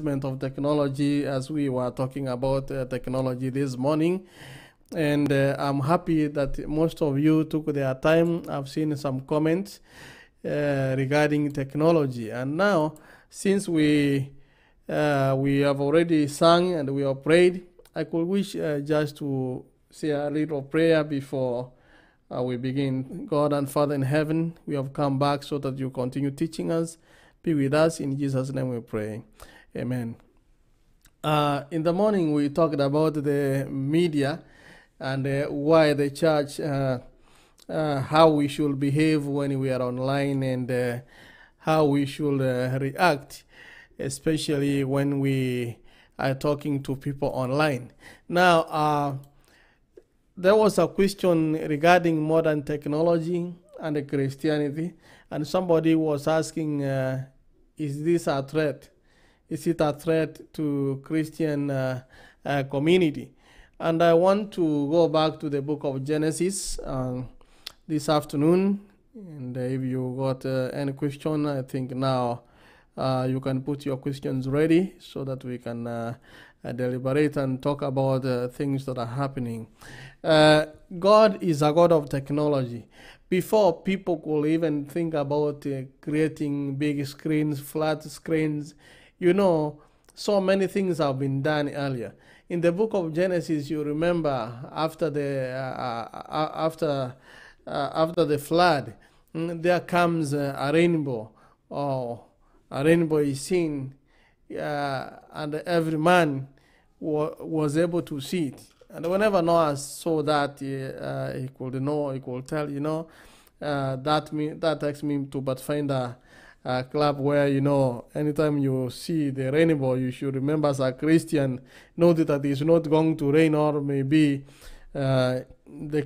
advancement of technology, as we were talking about technology this morning. And I'm happy that most of you took their time. I've seen some comments regarding technology. And now, since we have already sung and we have prayed, I could wish just to say a little prayer before we begin. God and Father in heaven, we have come back so that you continue teaching us. Be with us. In Jesus' name we pray. Amen. In the morning, we talked about the media and why the church, how we should behave when we are online, and how we should react, especially when we are talking to people online. Now, there was a question regarding modern technology and Christianity, and somebody was asking, is this a threat? Is it a threat to Christian community? And I want to go back to the book of Genesis this afternoon. And if you got any question, I think now you can put your questions ready so that we can deliberate and talk about things that are happening. God is a God of technology. Before people could even think about creating big screens, flat screens, so many things have been done earlier. In the book of Genesis, you remember after the flood, there comes a rainbow. Oh, a rainbow is seen, and every man was able to see it. And whenever Noah saw that, he could know, he could tell, that takes me to Pathfinder club where, anytime you see the rainbow, you should remember as a Christian, know that it's not going to rain, or maybe the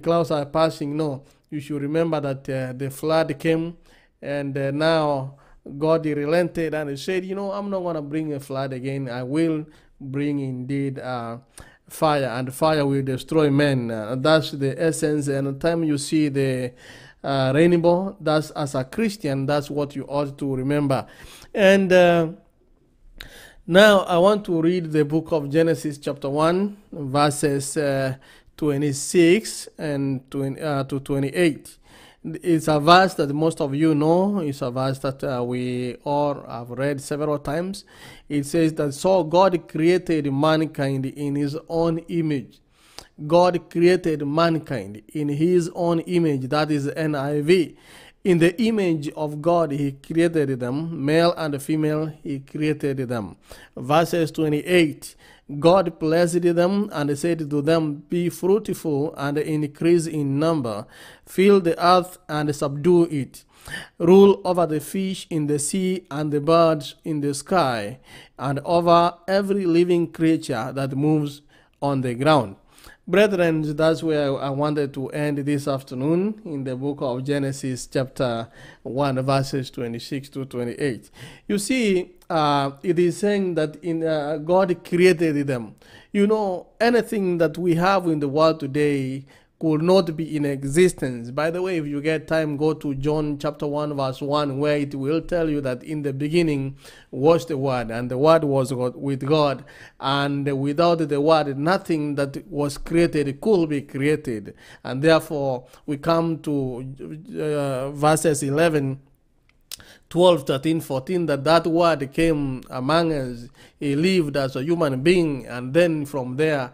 clouds are passing. No, you should remember that the flood came, and now God relented and he said, I'm not going to bring a flood again. I will bring indeed fire, and fire will destroy men. That's the essence. And the time you see the rainbow, that's, as a Christian, that's what you ought to remember. And now I want to read the book of Genesis chapter 1, verses 26 and to 28. It's a verse that most of you know. It's a verse that we all have read several times. It says that, so God created mankind in his own image. God created mankind in his own image. That is NIV. In the image of God, he created them. Male and female, he created them. Verses 28. God blessed them and said to them, be fruitful and increase in number. Fill the earth and subdue it. Rule over the fish in the sea and the birds in the sky, and over every living creature that moves on the ground. Brethren, that's where I wanted to end this afternoon, in the book of Genesis chapter 1, verses 26 to 28. You see, it is saying that God created them. Anything that we have in the world today could not be in existence. By the way, if you get time, go to John chapter 1, verse 1, where it will tell you that in the beginning was the Word, and the Word was with God, and without the Word, nothing that was created could be created. And therefore, we come to verses 11, 12, 13, 14, that Word came among us. He lived as a human being, and then from there,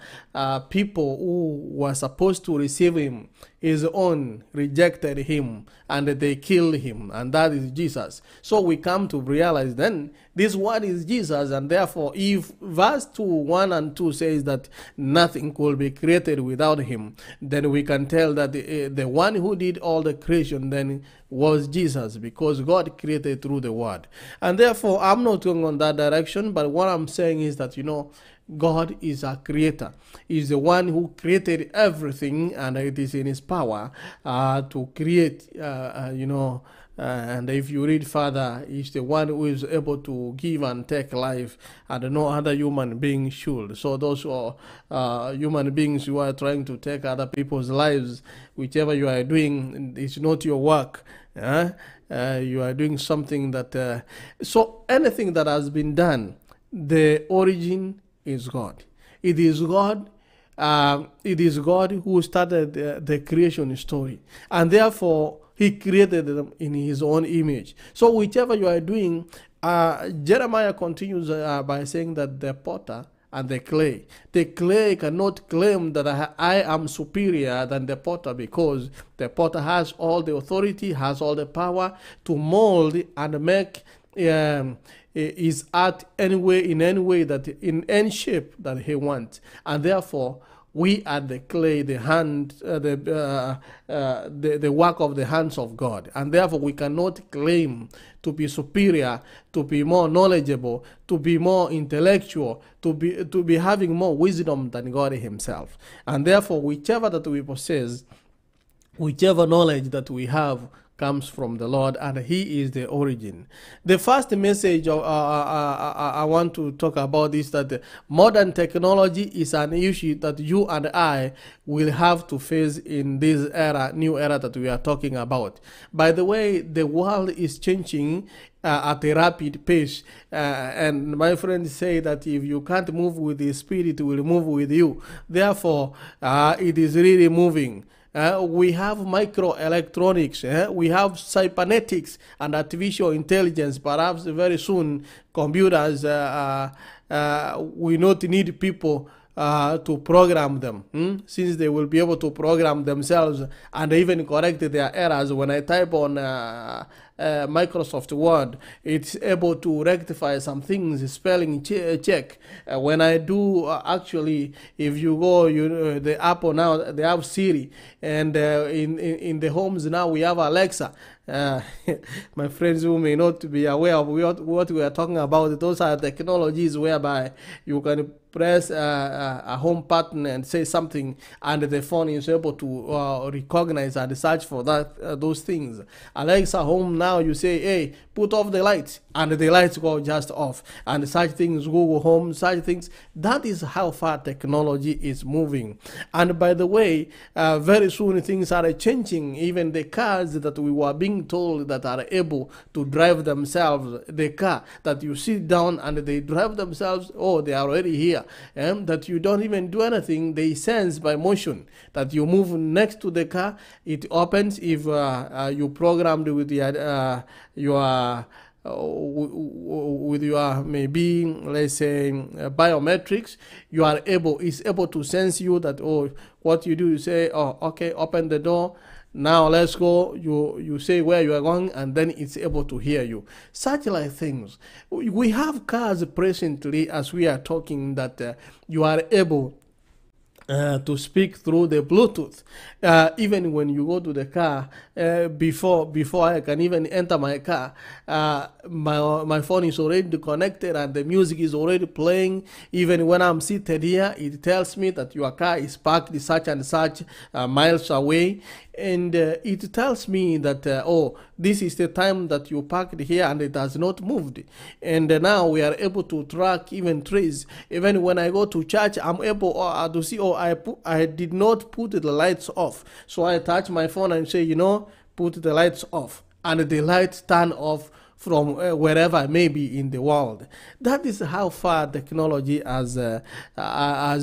people who were supposed to receive him, his own, rejected him, and they killed him, and that is Jesus. So we come to realize then this Word is Jesus, and therefore if verse 2, 1 and 2 says that nothing could be created without him, then we can tell that the one who did all the creation then was Jesus, because God created through the Word. And therefore I'm not going on that direction, but what I'm saying is that, God is a creator. He's the one who created everything, and it is in his power to create, and if you read further, he's the one who is able to give and take life, and no other human being should. So those who are human beings who are trying to take other people's lives, whichever you are doing, it's not your work. You are doing something that... so anything that has been done the origin is God. It is God. It is God who started the creation story, and therefore He created them in His own image. So whichever you are doing, Jeremiah continues by saying that the potter and the clay cannot claim that I am superior than the potter, because the potter has all the authority, has all the power to mold and make his art in any way that in any shape that he wants, and therefore we are the clay, the work of the hands of God, and therefore we cannot claim to be superior, to be more knowledgeable, to be more intellectual, to be having more wisdom than God Himself. And therefore, whichever that we possess, whichever knowledge that we have, comes from the Lord, and He is the origin. The first message I want to talk about is that modern technology is an issue that you and I will have to face in this era, new era that we are talking about. By the way, the world is changing at a rapid pace, and my friends say that if you can't move with the Spirit, it will move with you. Therefore, it is really moving. We have microelectronics, we have cybernetics and artificial intelligence. Perhaps very soon computers we not need people to program them, since they will be able to program themselves and even correct their errors. When I type on Microsoft Word, it's able to rectify some things, spelling check. When I do, actually, if you go, the Apple now, they have Siri, and in the homes now we have Alexa. My friends who may not be aware of what we are talking about, those are technologies whereby you can press a home button and say something, and the phone is able to recognize and search for those things. Alexa Home, now you say, hey, put off the lights, and the lights go just off, and such things, Google Home, such things. That is how far technology is moving. And by the way, very soon things are changing. Even the cars that we were being told that are able to drive themselves, the car that you sit down and they drive themselves, oh, they are already here. That you don't even do anything, they sense by motion that you move next to the car, it opens. If you programmed with your maybe, let's say, biometrics, is able to sense you that, oh, what you do, you say, oh, okay, open the door, now let's go. You say where you are going, and then it's able to hear you. Such like things. We have cars presently as we are talking that you are able to speak through the Bluetooth. Even when you go to the car, before I can even enter my car, my phone is already connected and the music is already playing. Even when I'm seated here, it tells me that your car is parked such and such miles away. And it tells me that, oh, this is the time that you parked here and it has not moved. And now we are able to track, even trace. Even when I go to church, I'm able to see, oh, I did not put the lights off. So I touch my phone and say, put the lights off. And the lights turn off from wherever I may be in the world. That is how far technology has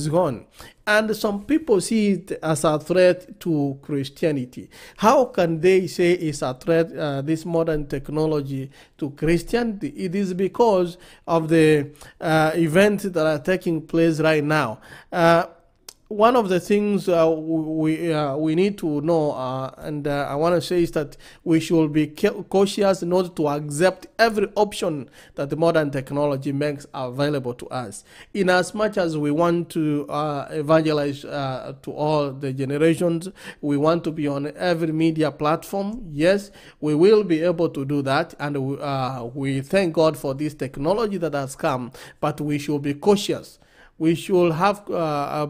gone. And some people see it as a threat to Christianity. How can they say it's a threat, this modern technology, to Christianity? It is because of the events that are taking place right now. One of the things we need to know, and I want to say, is that we should be cautious not to accept every option that the modern technology makes available to us. In as much as we want to evangelize to all the generations, we want to be on every media platform. Yes, we will be able to do that, and we thank God for this technology that has come, but we should be cautious. We should have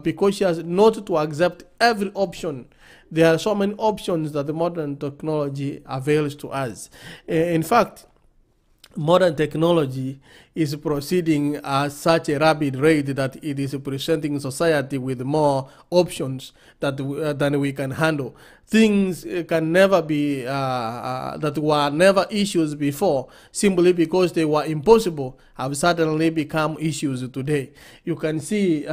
be cautious not to accept every option. There are so many options that the modern technology avails to us. In fact, modern technology is proceeding at such a rapid rate that it is presenting society with more options than we can handle. Things can never be that were never issues before, simply because they were impossible, have suddenly become issues today. You can see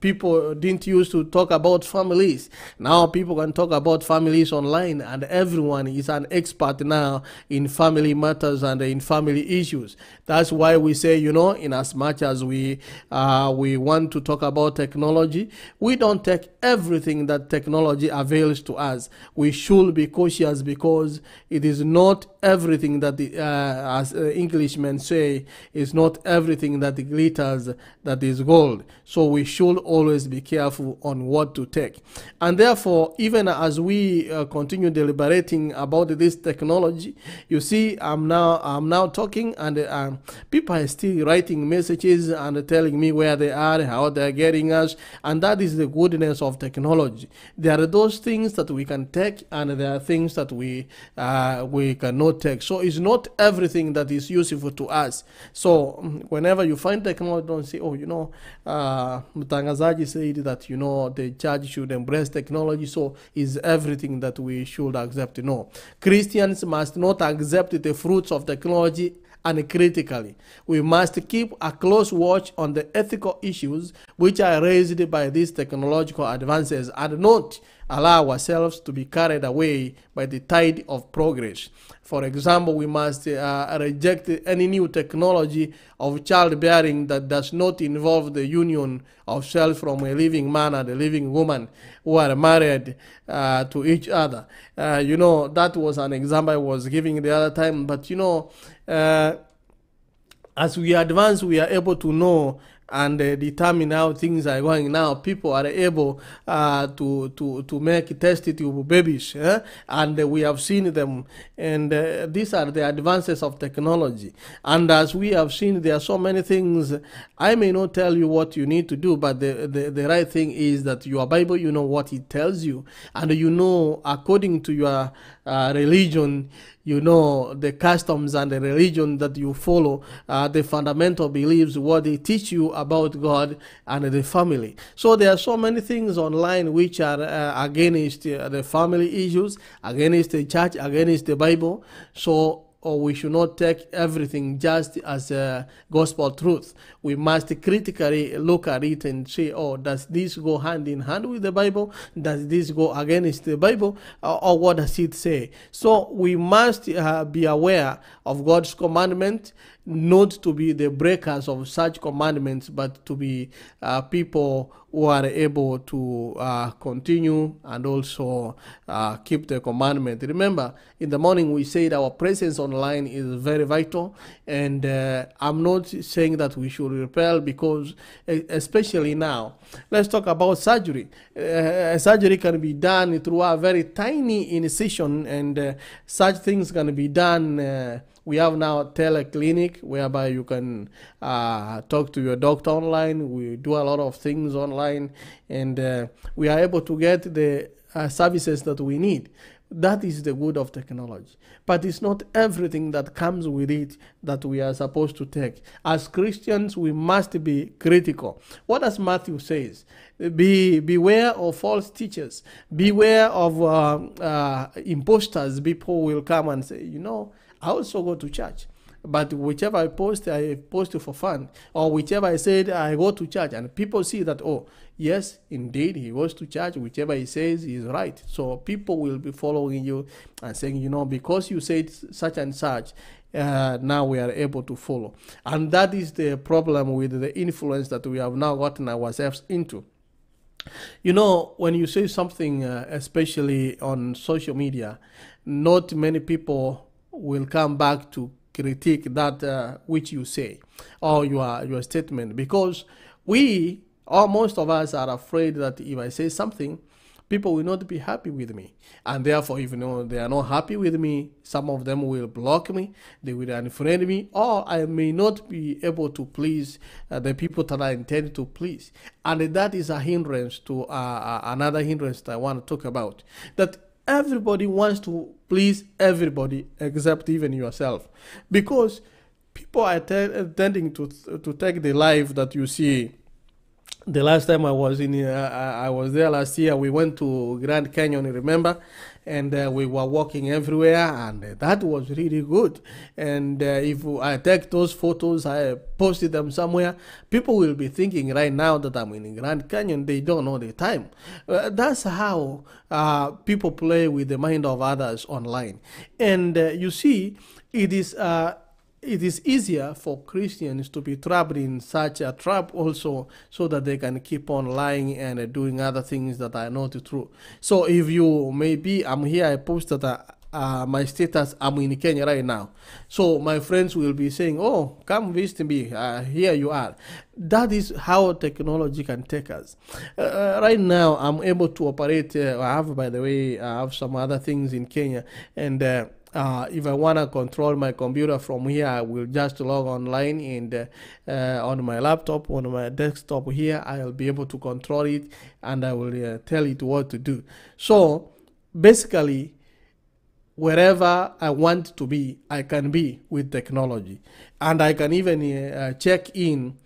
people didn't used to talk about families. Now people can talk about families online, and everyone is an expert now in family matters and in family issues. That's why we say, in as much as we want to talk about technology, we don't take everything that technology avails to us. We should be cautious, because it is not everything that, as Englishmen say, is not everything that glitters that is gold. So we should always be careful on what to take. And therefore, even as we continue deliberating about this technology, you see, I'm now talking, and people are still writing messages and telling me where they are, how they're getting us, and that is the goodness of technology. There are those things that we can take, and there are things that we cannot take. So it's not everything that is useful to us. So whenever you find technology, don't say, Mtangazaji said that, the church should embrace technology, so is everything that we should accept. No. Christians must not accept the fruits of technology uncritically. We must keep a close watch on the ethical issues which are raised by these technological advances, and not allow ourselves to be carried away by the tide of progress. For example, we must reject any new technology of childbearing that does not involve the union of cells from a living man and a living woman who are married to each other. That was an example I was giving the other time. But, as we advance, we are able to know and determine how things are going. Now people are able to make test tube babies, and we have seen them, and these are the advances of technology. And as we have seen, there are so many things. I may not tell you what you need to do, but the right thing is that your Bible, you know what it tells you, and according to your religion, the customs and the religion that you follow, the fundamental beliefs, what they teach you about God and the family. So there are so many things online which are against the family issues, against the church, against the Bible. So we should not take everything just as a gospel truth. We must critically look at it and say, does this go hand in hand with the Bible? Does this go against the Bible? Or what does it say? So we must be aware of God's commandment, not to be the breakers of such commandments, but to be people who are able to continue and also keep the commandment. Remember, in the morning we said our presence online is very vital, and I'm not saying that we should repel, because especially now, let's talk about surgery. Surgery can be done through a very tiny incision, and such things can be done. We have now a teleclinic whereby you can talk to your doctor online. We do a lot of things online, and we are able to get the services that we need. That is the good of technology. But it's not everything that comes with it that we are supposed to take. As Christians, we must be critical. What does Matthew says? Beware of false teachers. Beware of imposters. People will come and say, I also go to church, but whichever I post for fun, or whichever I said I go to church, and people see that, yes, indeed, he goes to church, whichever he says is right. So people will be following you and saying, because you said such and such, now we are able to follow. And that is the problem with the influence that we have now gotten ourselves into. When you say something, especially on social media, not many people will come back to critique that which you say, or your statement, because we, or most of us, are afraid that if I say something, people will not be happy with me, and therefore, if they are not happy with me, some of them will block me, they will unfriend me, or I may not be able to please the people that I intend to please. And that is a hindrance to another hindrance that I want to talk about, that everybody wants to please everybody except even yourself, because people are tending to take the life that you see The last time I was in, I was there last year. We went to Grand Canyon, remember, and we were walking everywhere, and that was really good. And if I take those photos, I posted them somewhere, people will be thinking right now that I'm in Grand Canyon. They don't know the time. That's how people play with the mind of others online, and you see, it is. It is easier for Christians to be trapped in such a trap also, so that they can keep on lying and doing other things that are not true. So if you, maybe I'm here, I posted my status, I'm in Kenya right now. So my friends will be saying, oh, come visit me, here you are. That is how technology can take us. Right now, I'm able to operate, I have, by the way, I have some other things in Kenya, and if I want to control my computer from here, I will just log online, and on my laptop, on my desktop here, I'll be able to control it, and I will tell it what to do. So basically, wherever I want to be, I can be with technology. And I can even check in,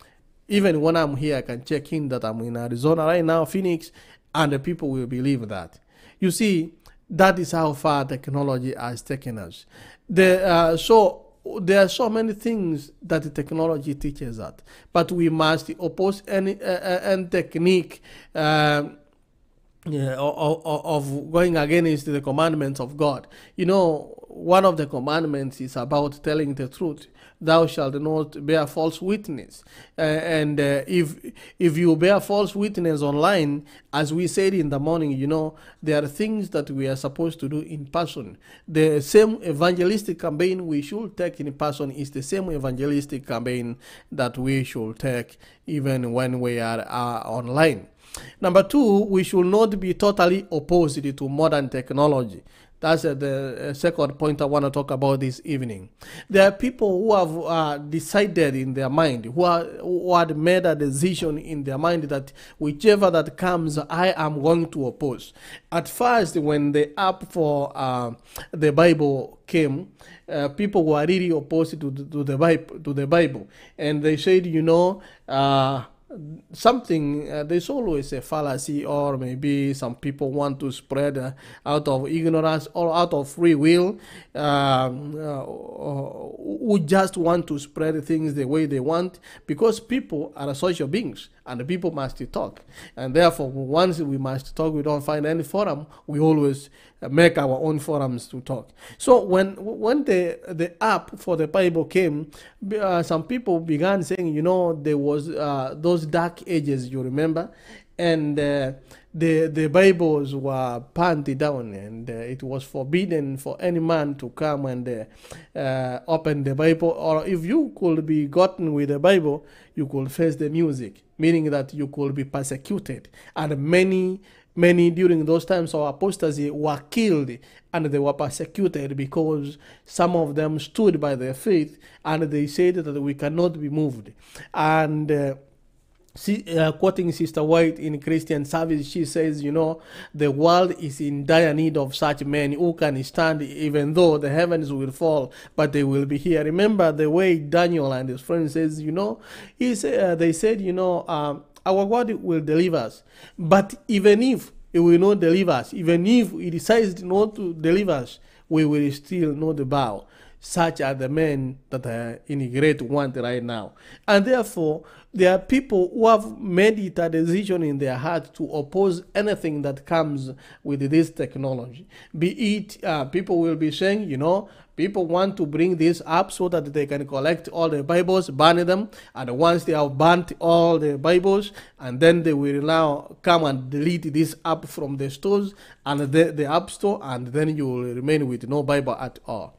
even when I'm here, I can check in that I'm in Arizona right now, Phoenix, and the people will believe that. You see, that is how far technology has taken us. So there are so many things that the technology teaches us, but we must oppose any technique of going against the commandments of God. You know, one of the commandments is about telling the truth. Thou shalt not bear false witness. And if you bear false witness online, as we said in the morning, you know, there are things that we are supposed to do in person. The same evangelistic campaign we should take in person is the same evangelistic campaign that we should take even when we are online. Number two, we should not be totally opposed to modern technology. That's the second point I want to talk about this evening. There are people who have decided in their mind, who had made a decision in their mind that whichever that comes, I am going to oppose. At first, when the app for the Bible came, people were really opposed to the Bible, and they said, you know, something, there's always a fallacy, or maybe some people want to spread out of ignorance or out of free will, who just want to spread things the way they want, because people are social beings and people must talk, and therefore once we must talk, we don't find any forum, we always make our own forums to talk. So when the app for the Bible came, some people began saying, you know, there was those dark ages, you remember, and the Bibles were burned down, and it was forbidden for any man to come and open the Bible, or if you could be gotten with the Bible, you could face the music, meaning that you could be persecuted. And many during those times of apostasy were killed, and they were persecuted because some of them stood by their faith, and they said that we cannot be moved. And quoting Sister White in Christian Service, she says, you know, the world is in dire need of such men who can stand even though the heavens will fall, but they will be here. Remember the way Daniel and his friends says, you know, they said, you know, our God will deliver us, but even if He will not deliver us, even if He decides not to deliver us, we will still not bow. Such are the men that are in great want right now. And therefore, there are people who have made it a decision in their heart to oppose anything that comes with this technology. Be it, people will be saying, you know, people want to bring this up so that they can collect all the Bibles, burn them, and once they have burnt all the Bibles, and then they will now come and delete this app from the stores and the app store, and then you will remain with no Bible at all.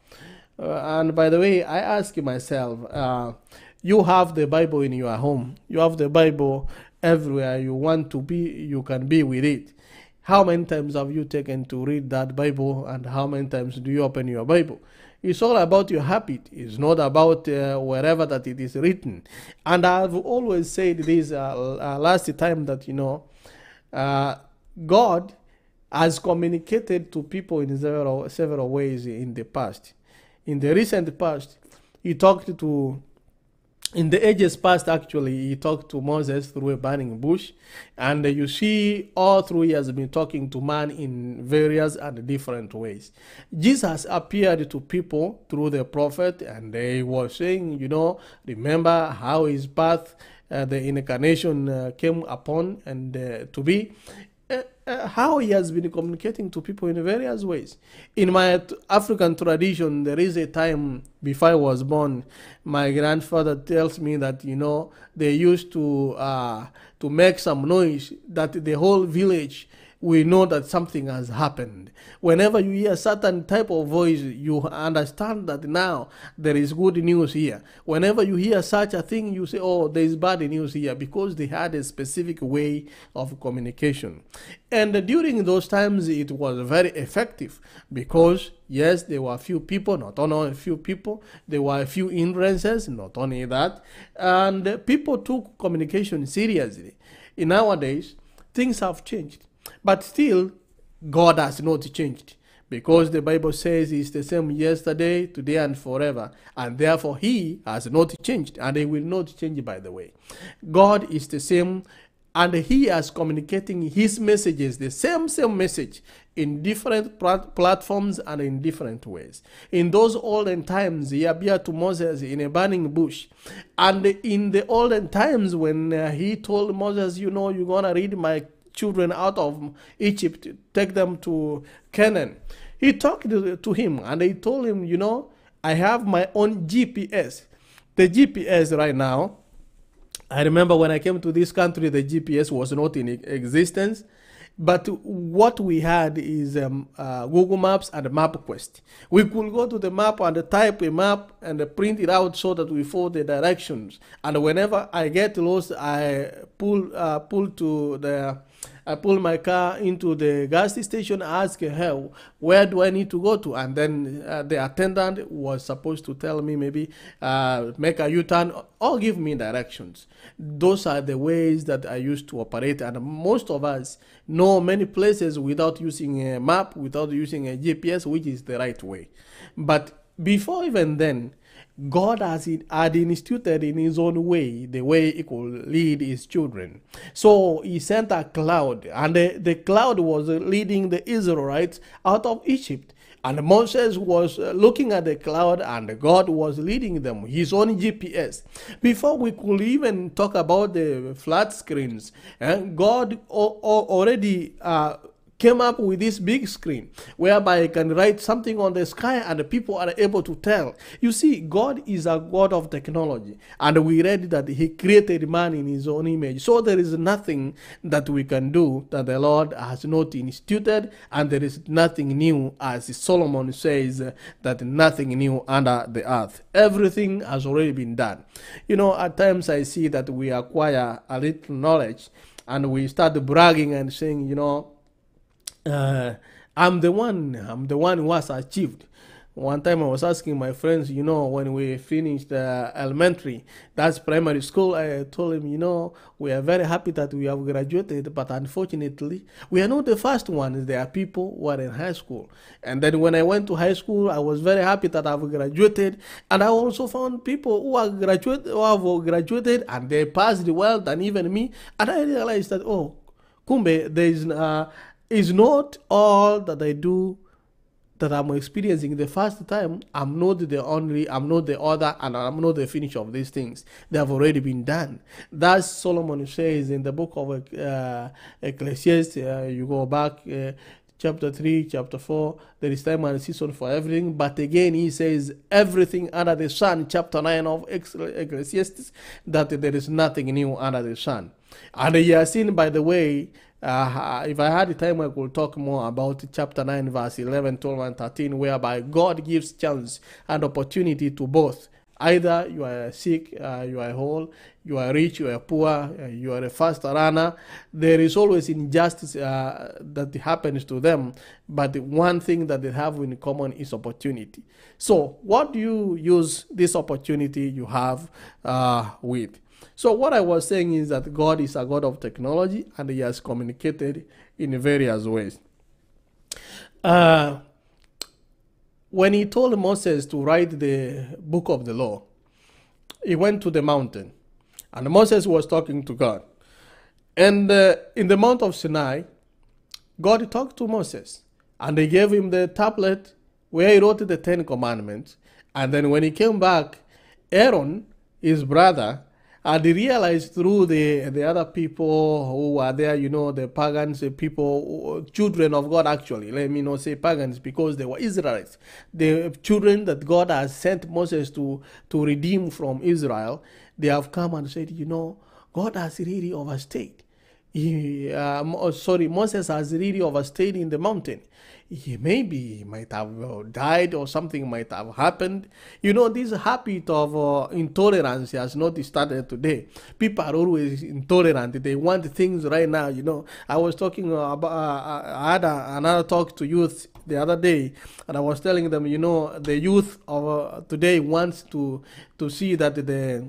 And by the way, I ask myself, you have the Bible in your home. You have the Bible everywhere you want to be, you can be with it. How many times have you taken to read that Bible, and how many times do you open your Bible? It's all about your habit. It's not about wherever that it is written. And I've always said this last time that, you know, God has communicated to people in several ways in the past. In the recent past, He talked to in the ages past, actually, he talked to Moses through a burning bush. And you see, all through he has been talking to man in various and different ways. Jesus appeared to people through the prophet, and they were saying, remember how his path, the incarnation came upon and to be. How he has been communicating to people in various ways. In my African tradition, there is a time before I was born, my grandfather tells me that, they used to make some noise that the whole village we know that something has happened. Whenever you hear a certain type of voice, you understand that now there is good news here. Whenever you hear such a thing, you say, oh, there is bad news here, because they had a specific way of communication. And during those times, it was very effective because, yes, there were a few people, not only a few people, there were a few hindrances, not only that, and people took communication seriously. In nowadays, things have changed. But still, God has not changed, because the Bible says He's the same yesterday, today, and forever. And therefore, He has not changed, and He will not change, by the way. God is the same, and He is communicating His messages, the same message, in different platforms and in different ways. In those olden times, He appeared to Moses in a burning bush. And in the olden times, when He told Moses, you're going to read my children out of Egypt, take them to Canaan. He talked to him and he told him, I have my own GPS. The GPS right now, I remember when I came to this country, the GPS was not in existence. But what we had is Google Maps and MapQuest. We could go to the map and type a map and print it out so that we follow the directions. And whenever I get lost, I pull my car into the gas station, ask her, where do I need to go to? And then the attendant was supposed to tell me maybe make a U-turn or give me directions. Those are the ways that I used to operate. And most of us know many places without using a map, without using a GPS, which is the right way. But before even then, God had instituted in His own way, the way He could lead His children. So He sent a cloud, and the cloud was leading the Israelites out of Egypt. And Moses was looking at the cloud, and God was leading them, His own GPS. Before we could even talk about the flat screens, God already came up with this big screen whereby I can write something on the sky and the people are able to tell. You see, God is a God of technology, and we read that He created man in His own image. So there is nothing that we can do that the Lord has not instituted, and there is nothing new, as Solomon says, that nothing new under the earth. Everything has already been done. At times I see that we acquire a little knowledge and we start bragging and saying, I'm the one who has achieved. One time I was asking my friends, when we finished elementary, that's primary school, I told him, we are very happy that we have graduated, but unfortunately, we are not the first ones. There are people who are in high school. And then when I went to high school, I was very happy that I've graduated. And I also found people who have graduated and they passed well than even me. And I realized that, kumbe, there is not all that I do that I'm experiencing the first time. I'm not the only, I'm not the other, and I'm not the finish of these things. They have already been done. That's Solomon says in the book of Ecclesiastes. You go back, chapter 3, chapter 4, there is time and season for everything. But again, he says everything under the sun, chapter 9 of Ecclesiastes, that there is nothing new under the sun. And you are seen, by the way, if I had the time, I could talk more about chapter 9, verse 11, 12, and 13, whereby God gives chance and opportunity to both. Either you are sick, you are whole, you are rich, you are poor, you are a fast runner. There is always injustice that happens to them. But one thing that they have in common is opportunity. So what do you use this opportunity you have with? So what I was saying is that God is a God of technology, and He has communicated in various ways. When He told Moses to write the book of the law, he went to the mountain, and Moses was talking to God. And in the Mount of Sinai, God talked to Moses, and he gave him the tablet where he wrote the 10 Commandments. And then when he came back, Aaron, his brother, and he realized through the other people who were there, the pagans, the people, children of God actually, let me not say pagans because they were Israelites, the children that God has sent Moses to redeem from Israel, they have come and said, God has really overstayed. Moses has really overstayed in the mountain. Maybe he might have died or something might have happened. This habit of intolerance has not started today. People are always intolerant. They want things right now. I was talking about, I had another talk to youth the other day, and I was telling them, the youth of today wants to see that the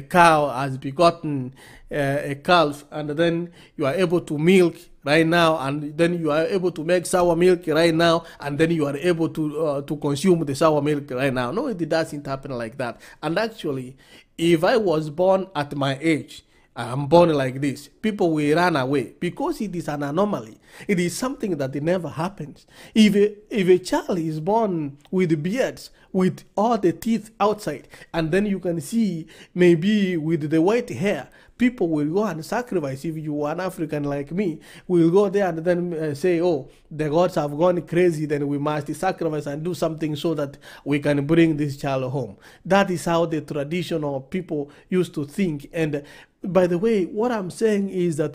cow has begotten a calf, and then you are able to milk right now, and then you are able to make sour milk right now, and then you are able to consume the sour milk right now. No, it doesn't happen like that. And actually, if I was born at my age, I'm born like this, people will run away because it is an anomaly. It is something that it never happens. If a child is born with beards, with all the teeth outside, and then you can see maybe with the white hair, people will go and sacrifice. If you are an African like me, we'll go there and then say, oh, the gods have gone crazy, then we must sacrifice and do something so that we can bring this child home. That is how the traditional people used to think. And by the way, what I'm saying is that,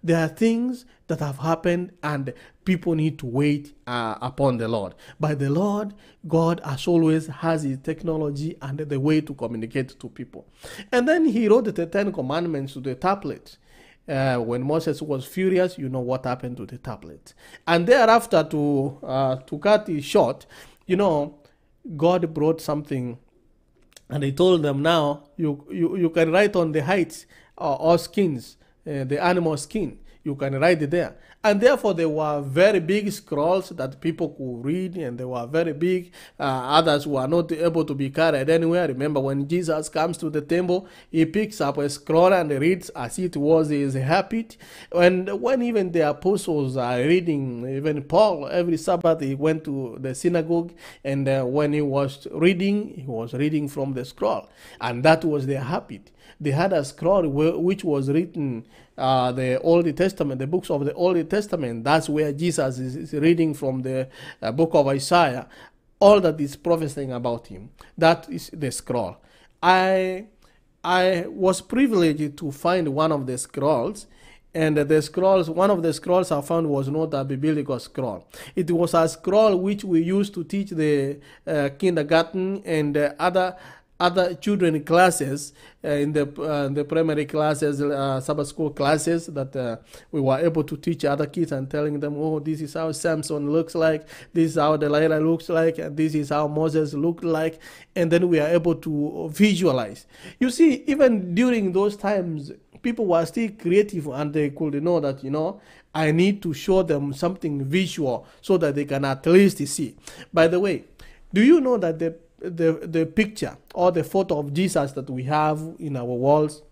there are things that have happened and people need to wait upon the Lord. By the Lord, God as always has his technology and the way to communicate to people. And then he wrote the 10 Commandments to the tablet. When Moses was furious, you know what happened to the tablet. And thereafter, to cut it short, God brought something, and he told them, now you can write on the heights or skins, the animal skin. You can write it there. And therefore, there were very big scrolls that people could read, and they were very big. Others were not able to be carried anywhere. Remember, when Jesus comes to the temple, he picks up a scroll and reads as it was his habit. And when even the apostles are reading, even Paul, every Sabbath he went to the synagogue, and when he was reading from the scroll. And that was their habit. They had a scroll which was written, the Old Testament, the books of the Old Testament. That's where Jesus is reading from the book of Isaiah. All that is prophesying about him. That is the scroll. I was privileged to find one of the scrolls. And one of the scrolls I found was not a biblical scroll. It was a scroll which we used to teach the kindergarten and other children classes in the primary classes, Sabbath school classes, that we were able to teach other kids and telling them, oh, this is how Samson looks like, this is how Delilah looks like, and this is how Moses looked like, and then we are able to visualize. You see, even during those times, people were still creative, and they could know that, I need to show them something visual so that they can at least see. By the way, do you know that the picture or the photo of Jesus that we have in our walls,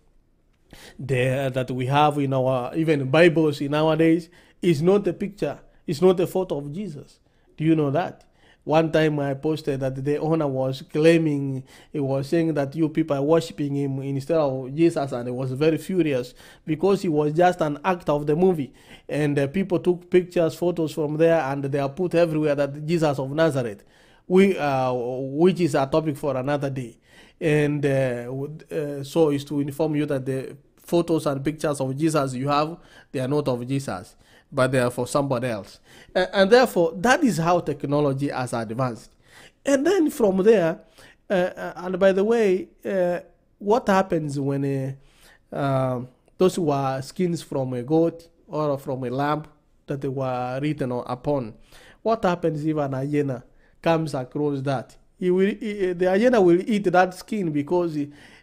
that we have in our even Bibles in nowadays, is not the picture, it's not the photo of Jesus. Do you know that? One time I posted that the owner was claiming, he was saying that you people are worshiping him instead of Jesus, and he was very furious because he was just an actor of the movie. And people took pictures, photos from there, and they are put everywhere that Jesus of Nazareth, which is a topic for another day. And so is to inform you that the photos and pictures of Jesus you have, they are not of Jesus, but they are for somebody else. And therefore, that is how technology has advanced. And then from there, and by the way, what happens when those were skins from a goat or from a lamb that they were written upon, what happens if an hyena comes across that? The hyena will eat that skin because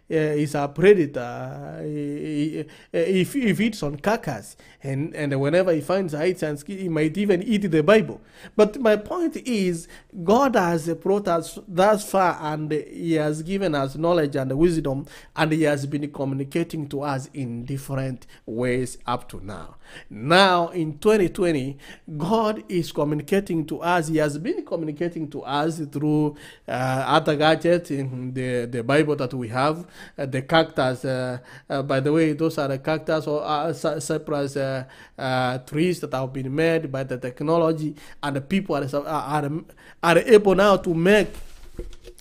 is a predator. If he feeds on carcass, and whenever he finds heights and skill, he might even eat the Bible. But my point is, God has brought us thus far, and He has given us knowledge and wisdom, and He has been communicating to us in different ways up to now. Now, in 2020, God is communicating to us. He has been communicating to us through other gadgets in the Bible that we have, the cactus. By the way, those are the cactus or cypress trees that have been made by the technology, and the people are able now to make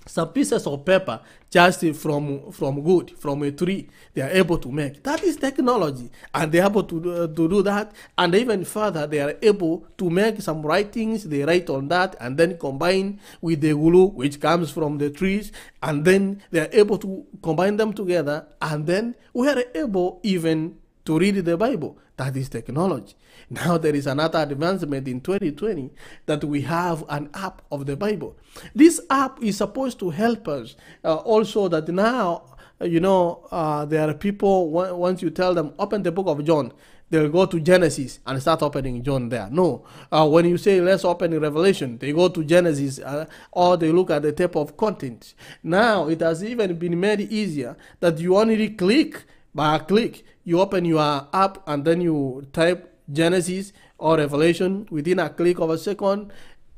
some pieces of paper just from wood, from a tree. They are able to make. That is technology, and they are able to do that. And even further, they are able to make some writings. They write on that and then combine with the glue which comes from the trees, and then they are able to combine them together, and then we are able even to read the Bible. That is technology. Now there is another advancement in 2020 that we have an app of the Bible. This app is supposed to help us also that now, there are people, once you tell them, open the book of John, they'll go to Genesis and start opening John there. No. When you say, let's open Revelation, they go to Genesis or they look at the table of contents. Now, it has even been made easier that you only click, by a click, you open your app and then you type Genesis or Revelation. Within a click of a second,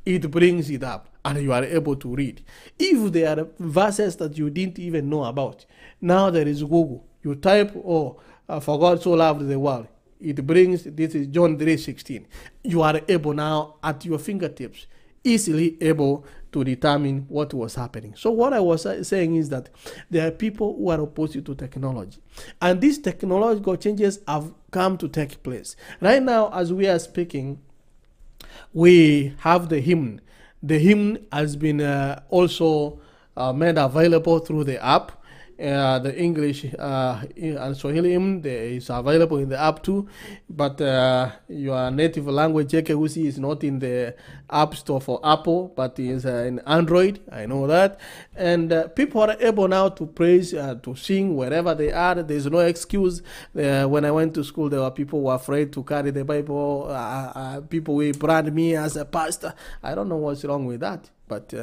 it brings it up and you are able to read. If there are verses that you didn't even know about, now there is Google. You type, for God so loved the world. It brings, this is John 3:16. You are able now at your fingertips, easily able to determine what was happening. So what I was saying is that there are people who are opposed to technology. And these technological changes have come to take place. Right now, as we are speaking, we have the hymn. The hymn has been also made available through the app. The English and Swahili hymn is available in the app too, but your native language Ekeusi is not in the App Store for Apple, but is in Android. I know that, and people are able now to praise, to sing wherever they are. There's no excuse. When I went to school, there were people who were afraid to carry the Bible. People will brand me as a pastor. I don't know what's wrong with that. But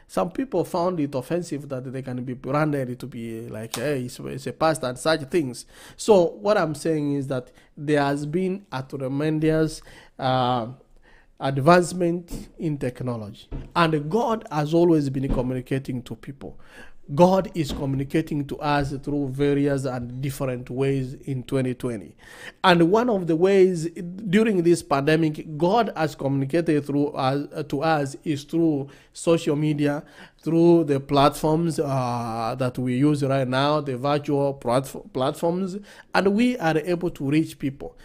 some people found it offensive that they can be branded to be like, hey, it's a pastor and such things. So what I'm saying is that there has been a tremendous advancement in technology. And God has always been communicating to people. God is communicating to us through various and different ways in 2020. And one of the ways during this pandemic, God has communicated to us is through social media, through the platforms that we use right now, the virtual platforms, and we are able to reach people.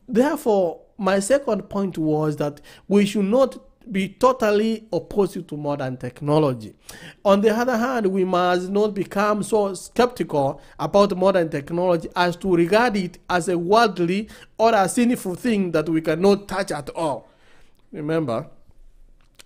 Therefore, my second point was that we should not be totally opposed to modern technology. On the other hand, we must not become so skeptical about modern technology as to regard it as a worldly or a sinful thing that we cannot touch at all. Remember,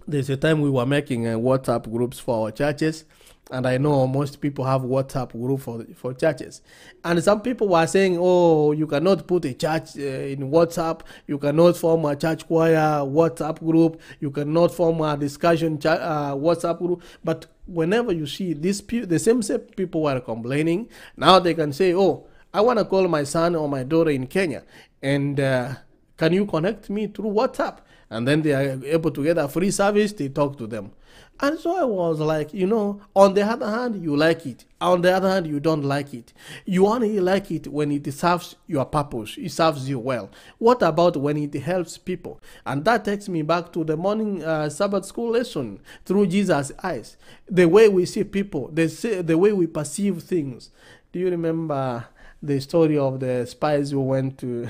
there's a time we were making WhatsApp groups for our churches, and I know most people have WhatsApp group for churches. And some people were saying, oh, you cannot put a church in WhatsApp. You cannot form a church choir WhatsApp group. You cannot form a discussion WhatsApp group. But whenever you see the same people were complaining, now they can say, oh, I want to call my son or my daughter in Kenya. And can you connect me through WhatsApp? And then they are able to get a free service. They talk to them. And so I was like, on the other hand, you like it. On the other hand, you don't like it. You only like it when it serves your purpose. It serves you well. What about when it helps people? And that takes me back to the morning Sabbath school lesson, through Jesus' eyes. The way we see people, the way we perceive things. Do you remember the story of the spies who went to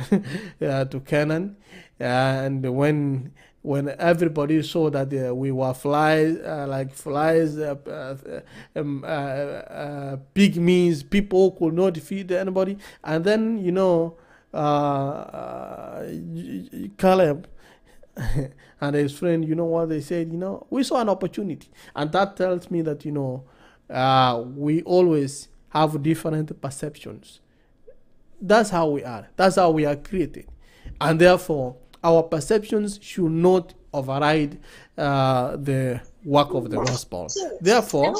to Canaan? And when everybody saw that we were flies, pygmies, people could not feed anybody. And then, Caleb and his friend, you know what they said? We saw an opportunity. And that tells me that, we always have different perceptions. That's how we are. That's how we are created. And therefore, our perceptions should not override the work of the gospel. Therefore,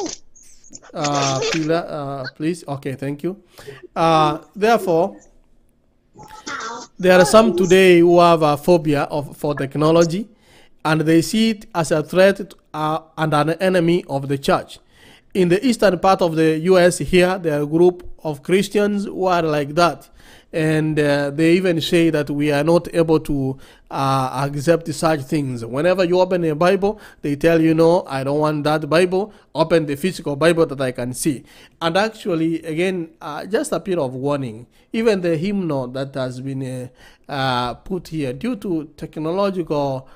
Pilar, please. Okay, thank you. Therefore, there are some today who have a phobia for technology, and they see it as a threat and an enemy of the church. In the eastern part of the U.S. here, there are a group of Christians who are like that. And they even say that we are not able to accept such things. Whenever you open a Bible, they tell you, no, I don't want that Bible. Open the physical Bible that I can see. And actually, again, just a bit of warning. Even the hymnal that has been put here, due to technological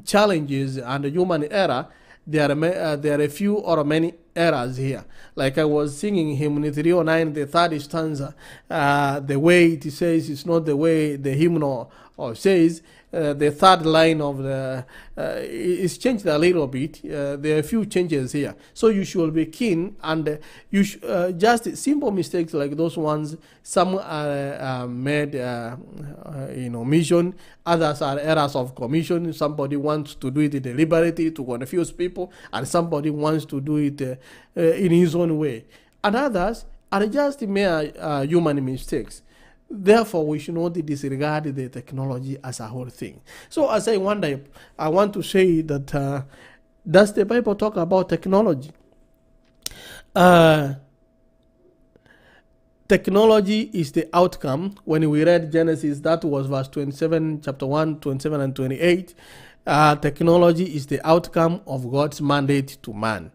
challenges and human error, there are a few or many errors here. Like I was singing hymn 309, the third stanza, the way it says is not the way the hymnal says. The third line of the is changed a little bit. There are a few changes here, so you should be keen, and you just simple mistakes like those ones. Some are made, omission. Others are errors of commission. Somebody wants to do it deliberately to confuse people, and somebody wants to do it in his own way. And others are just mere human mistakes. Therefore, we should not disregard the technology as a whole thing. So as I wonder, I want to say that does the Bible talk about technology? Technology is the outcome. When we read Genesis, that was verse 27, chapter 1, 27 and 28. Technology is the outcome of God's mandate to man.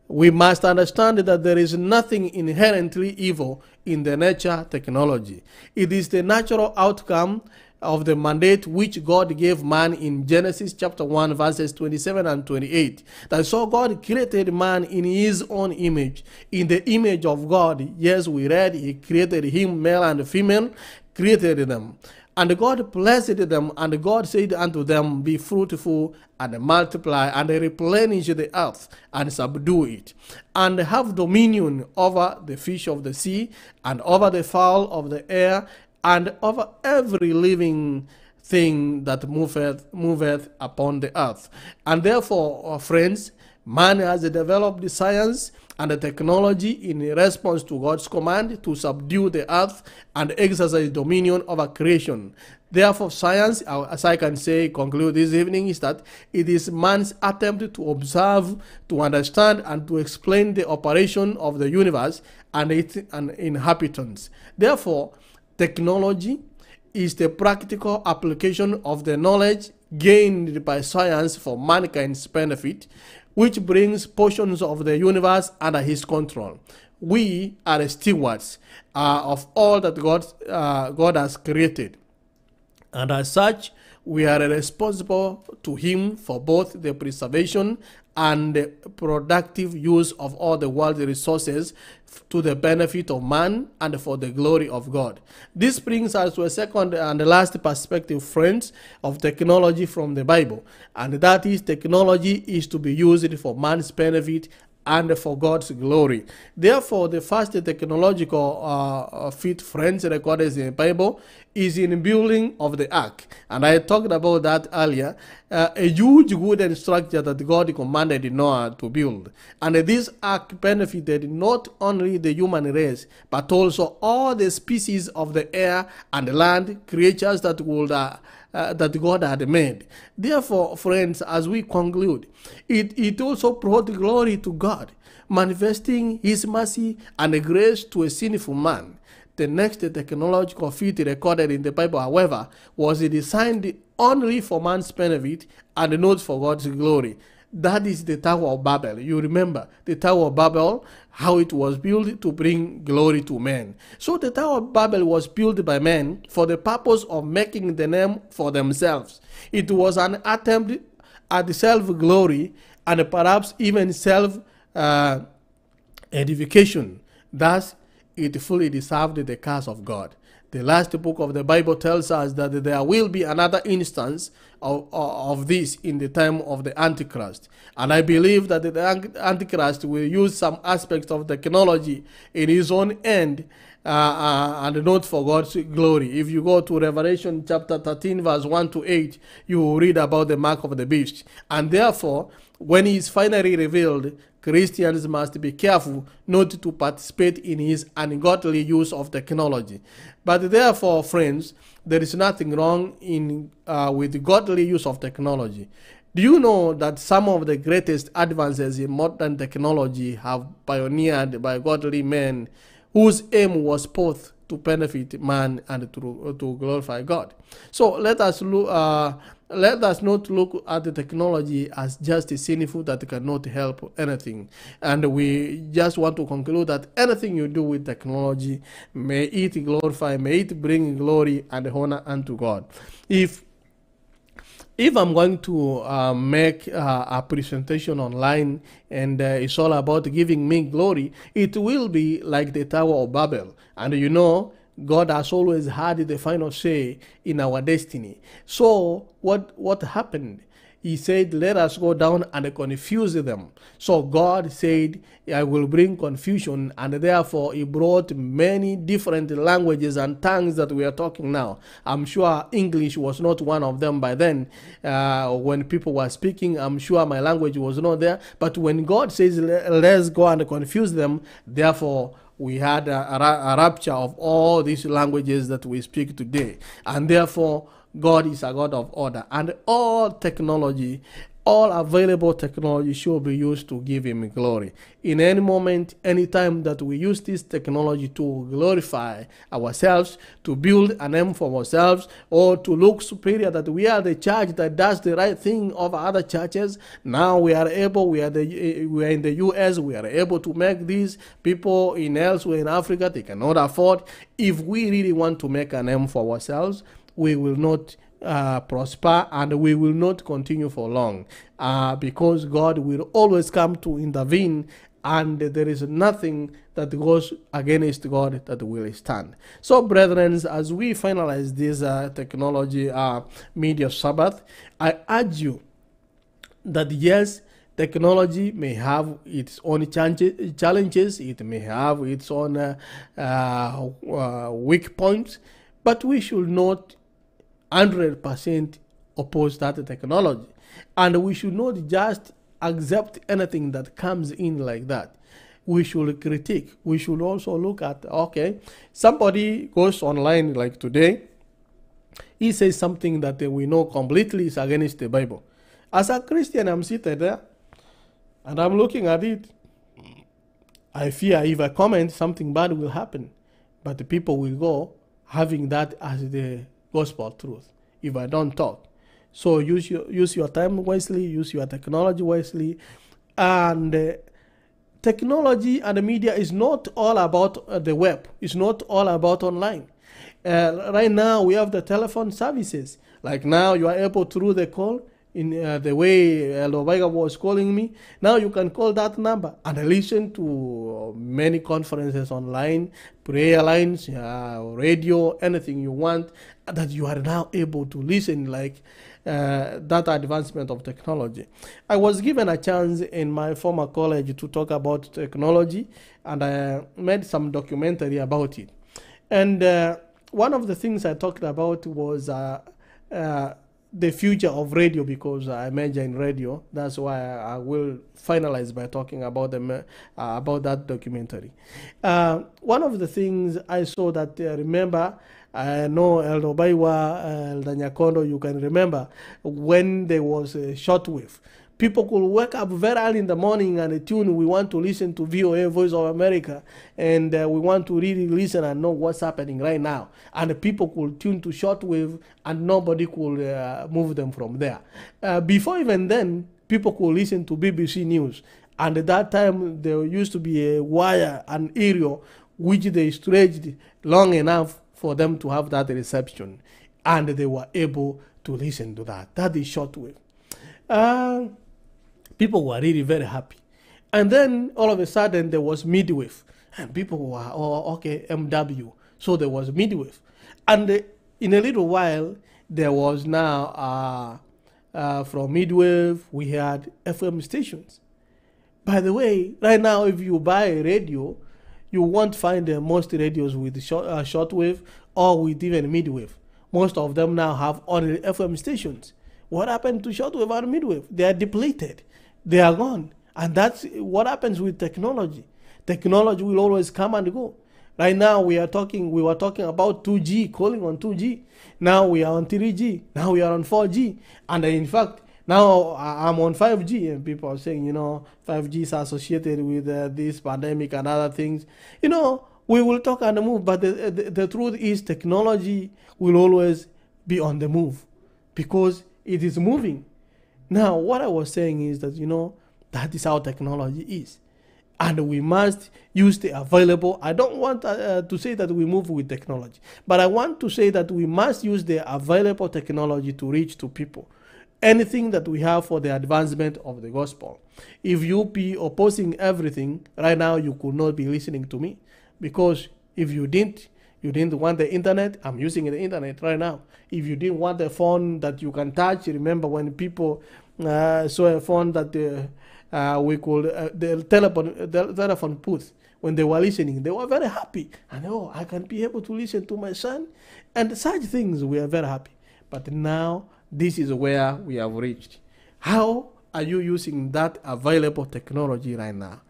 We must understand that there is nothing inherently evil in the nature technology. It is the natural outcome of the mandate which God gave man in Genesis chapter 1 verses 27 and 28. That so God created man in his own image. In the image of God, yes, we read, he created him, male and female, created them. And God blessed them, and God said unto them, be fruitful and multiply and replenish the earth and subdue it, and have dominion over the fish of the sea and over the fowl of the air and over every living thing that moveth upon the earth. And therefore, friends, man has developed the science and the technology in response to God's command to subdue the earth and exercise dominion over creation. Therefore, science, as I can say, conclude this evening, is that it is man's attempt to observe, to understand, and to explain the operation of the universe and its inhabitants. Therefore, technology is the practical application of the knowledge gained by science for mankind's benefit, which brings portions of the universe under his control. We are stewards of all that God has created. And as such, we are responsible to him for both the preservation and the productive use of all the world's resources to the benefit of man and for the glory of God. This brings us to a second and last perspective, friends, of technology from the Bible. And that is, technology is to be used for man's benefit and for God's glory. Therefore, the first technological feat, friends, recorded in the Bible is in building of the ark. And I talked about that earlier. A huge wooden structure that God commanded Noah to build. And this ark benefited not only the human race, but also all the species of the air and land creatures that would that God had made. Therefore, friends, as we conclude, it also brought glory to God, manifesting his mercy and grace to a sinful man. The next technological feat recorded in the Bible, however, was designed only for man's benefit and not for God's glory. That is the Tower of Babel. You remember the Tower of Babel, how it was built to bring glory to men. So the Tower of Babel was built by men for the purpose of making the name for themselves. It was an attempt at self-glory and perhaps even self-edification. Thus, it fully deserved the curse of God. The last book of the Bible tells us that there will be another instance of this in the time of the Antichrist. And I believe that the Antichrist will use some aspects of technology in his own end, and not for God's glory. If you go to Revelation chapter 13, verse 1 to 8, you will read about the mark of the beast. And therefore, when he is finally revealed, Christians must be careful not to participate in his ungodly use of technology. But therefore, friends, there is nothing wrong with the godly use of technology. Do you know that some of the greatest advances in modern technology have pioneered by godly men whose aim was both to benefit man and to glorify God? So let us not look at the technology as just a sinful that cannot help anything. And we just want to conclude that anything you do with technology, may it glorify, may it bring glory and honor unto God. If I'm going to make a presentation online and it's all about giving me glory, it will be like the Tower of Babel. And you know, God has always had the final say in our destiny. So what happened? He said, let us go down and confuse them. So God said, I will bring confusion, and therefore he brought many different languages and tongues that we are talking now. I'm sure English was not one of them by then. When people were speaking, I'm sure my language was not there. But when God says, let's go and confuse them, therefore we had a rapture of all these languages that we speak today. And therefore, God is a God of order. And all technology, all available technology should be used to give him glory. In any moment, any time that we use this technology to glorify ourselves, to build a name for ourselves, or to look superior, that we are the church that does the right thing over other churches. Now we are in the US, we are able to make these people in elsewhere in Africa, they cannot afford. If we really want to make a name for ourselves, we will not prosper, and we will not continue for long, because God will always come to intervene, and there is nothing that goes against God that will stand. So, brethren, as we finalize this technology media Sabbath, I urge you that yes, technology may have its own challenges, it may have its own weak points, but we should not 100% oppose that technology. And we should not just accept anything that comes in like that. We should critique. We should also look at, okay, somebody goes online like today, he says something that we know completely is against the Bible. As a Christian, I'm seated there and I'm looking at it. I fear if I comment, something bad will happen. But the people will go having that as the gospel truth if I don't talk. So use your time wisely, use your technology wisely. And technology and the media is not all about the web. It's not all about online. Right now we have the telephone services. Like now you are able through the call, in the way Elobaiga was calling me. Now you can call that number and listen to many conferences online, prayer lines, radio, anything you want, that you are now able to listen, like that advancement of technology. I was given a chance in my former college to talk about technology, and I made some documentary about it. And one of the things I talked about was the future of radio, because I major in radio. That's why I will finalize by talking about about that documentary. One of the things I saw that, remember, I know El Nobaiwa, El Danyakondo, you can remember when there was a shortwave. People could wake up very early in the morning and tune, we want to listen to VOA, Voice of America, and we want to really listen and know what's happening right now. And the people could tune to shortwave and nobody could move them from there. Before even then, people could listen to BBC News. And at that time, there used to be a wire, an area, which they stretched long enough for them to have that reception. And they were able to listen to that. That is shortwave. People were really very happy. And then all of a sudden there was midwave. And people were, oh, okay, MW. So there was midwave. And in a little while, there was now from midwave, we had FM stations. By the way, right now, if you buy a radio, you won't find most radios with shortwave or with even midwave. Most of them now have only FM stations. What happened to shortwave and midwave? They are depleted. They are gone. And that's what happens with technology. Technology will always come and go. Right now we were talking about 2G, calling on 2G. Now we are on 3G. Now we are on 4G. And in fact, now I'm on 5G, and people are saying, 5G is associated with this pandemic and other things. We will talk on the move, but the truth is technology will always be on the move because it is moving. Now, what I was saying is that, that is how technology is. And we must use the available. I don't want to say that we move with technology, but I want to say that we must use the available technology to reach to people. Anything that we have for the advancement of the gospel. If you be opposing everything, right now you could not be listening to me. Because if you didn't want the internet, I'm using the internet right now. If you didn't want a phone that you can touch, remember when people saw a phone that we called the telephone booth, when they were listening, they were very happy. And I can be able to listen to my son. And such things, we are very happy. But now, this is where we have reached. How are you using that available technology right now?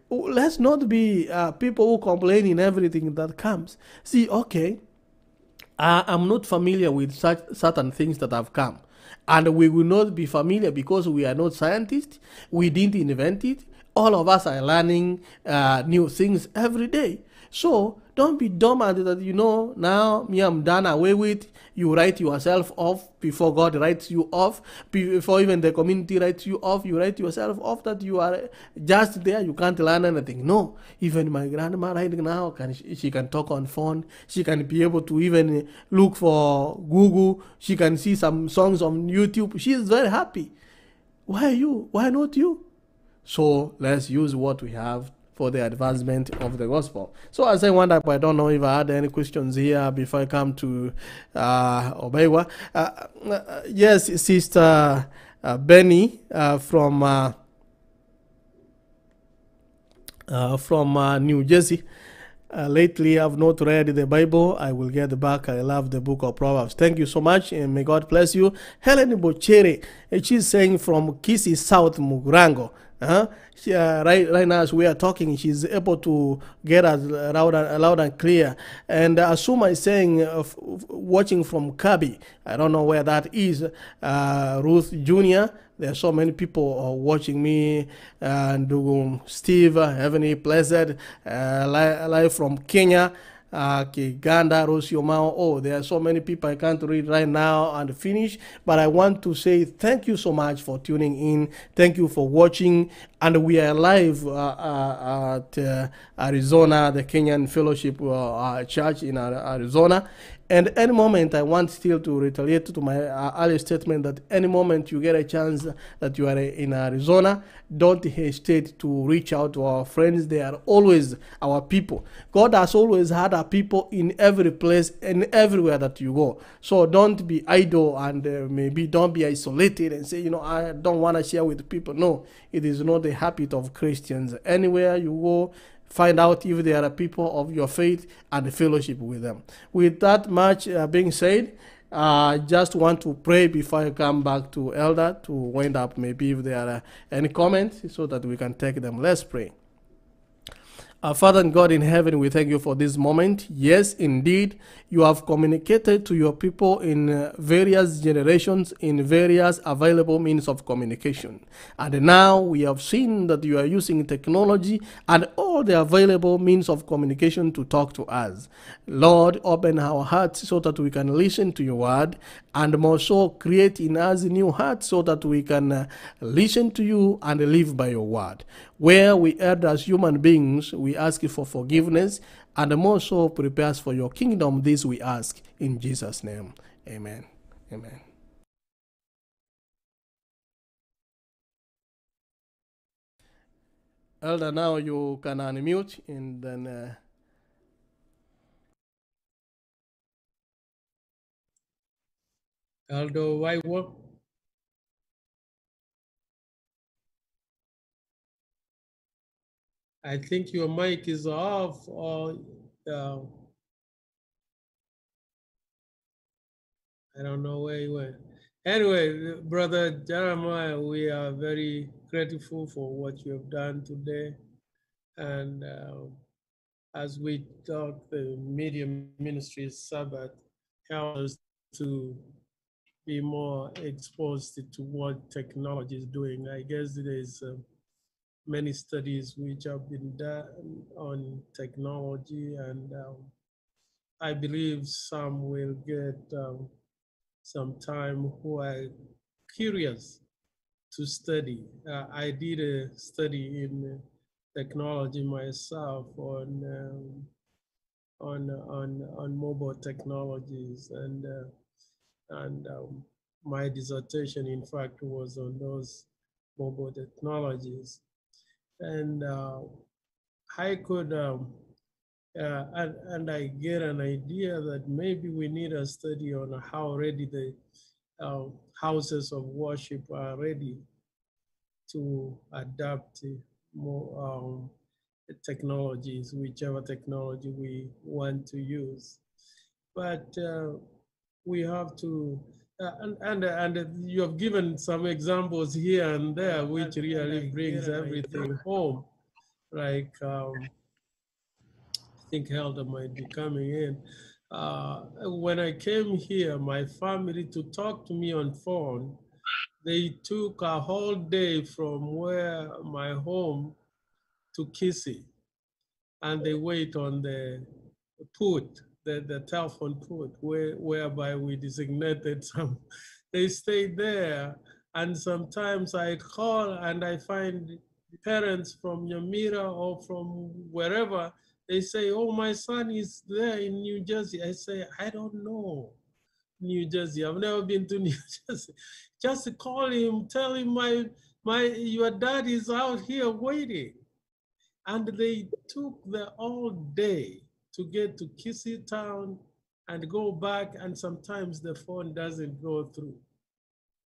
Let's not be people who complain in everything that comes. See, okay, I'm not familiar with such certain things that have come. And we will not be familiar because we are not scientists. We didn't invent it. All of us are learning new things every day. So don't be dumb at that, now me, I'm done away with. You write yourself off before God writes you off. Before even the community writes you off, you write yourself off that you are just there, you can't learn anything. No, even my grandma right now, she can talk on phone. She can be able to even look for Google. She can see some songs on YouTube. She is very happy. Why you? Why not you? So let's use what we have for the advancement of the gospel. So as I wound up, I don't know if I had any questions here before I come to Obewa. Yes, Sister Benny from New Jersey. Lately, I've not read the Bible. I will get back. I love the book of Proverbs. Thank you so much, and may God bless you. Helen Bochere, she's saying from Kisi South, Mugurango. Right now, as we are talking, she's able to get us loud and clear. And Asuma is saying, watching from Kabi. I don't know where that is. Ruth Jr., there are so many people watching me. And Steve, Heavenly Blessed, live from Kenya. Kiganda, Rosiomao. Oh, there are so many people I can't read right now and finish. But I want to say thank you so much for tuning in. Thank you for watching. And we are live at Arizona, the Kenyan Fellowship Church in Arizona. And any moment, I want still to retaliate to my earlier statement that any moment you get a chance that you are in Arizona, don't hesitate to reach out to our friends. They are always our people. God has always had our people in every place and everywhere that you go. So don't be idle and maybe don't be isolated and say, I don't want to share with people. No, it is not the habit of Christians. Anywhere you go, find out if there are people of your faith and fellowship with them. With that much being said, I just want to pray before I come back to Elder to wind up, maybe if there are any comments so that we can take them. Let's pray. Our Father and God in heaven, we thank you for this moment. Yes, indeed, you have communicated to your people in various generations, in various available means of communication. And now we have seen that you are using technology and all the available means of communication to talk to us. Lord, open our hearts so that we can listen to your word, and more so create in us new hearts so that we can listen to you and live by your word. Where we erred as human beings, we ask you for forgiveness, and more so prepare us for your kingdom. This we ask in Jesus' name. Amen. Amen. Elder, now you can unmute and then Elder Whitework. I think your mic is off, or uh, I don't know where you went. Anyway, Brother Jeremiah, we are very grateful for what you have done today. And as we talk, the Media Ministry Sabbath helps us to be more exposed to what technology is doing. I guess there's many studies which have been done on technology, and I believe some will get some time who are curious to study. I did a study in technology myself on mobile technologies, and my dissertation, in fact, was on those mobile technologies, and I could. And I get an idea that maybe we need a study on how ready the houses of worship are ready to adapt more technologies, whichever technology we want to use. But we have to, and you have given some examples here and there, which really brings everything home. Like I think Helder might be coming in. When I came here, my family to talk to me on phone, they took a whole day from where my home to Kissy, and they wait on the put, the telephone put, whereby we designated some. They stayed there, and sometimes I call and I find parents from Yamira or from wherever. They say, "Oh, my son is there in New Jersey." I say, "I don't know New Jersey. I've never been to New Jersey. Just call him, tell him your dad is out here waiting." And they took the all day to get to Kissy Town and go back, and sometimes the phone doesn't go through.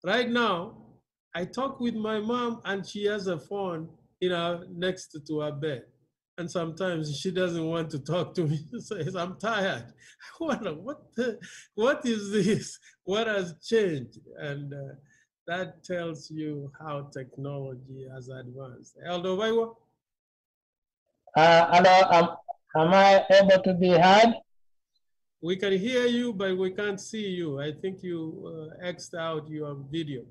Right now, I talk with my mom and she has a phone next to her bed. And sometimes she doesn't want to talk to me. She says, "I'm tired." I wonder, what is this? What has changed? And that tells you how technology has advanced. Elder Baiwa? Hello, am I able to be heard? We can hear you, but we can't see you. I think you X'd out your video.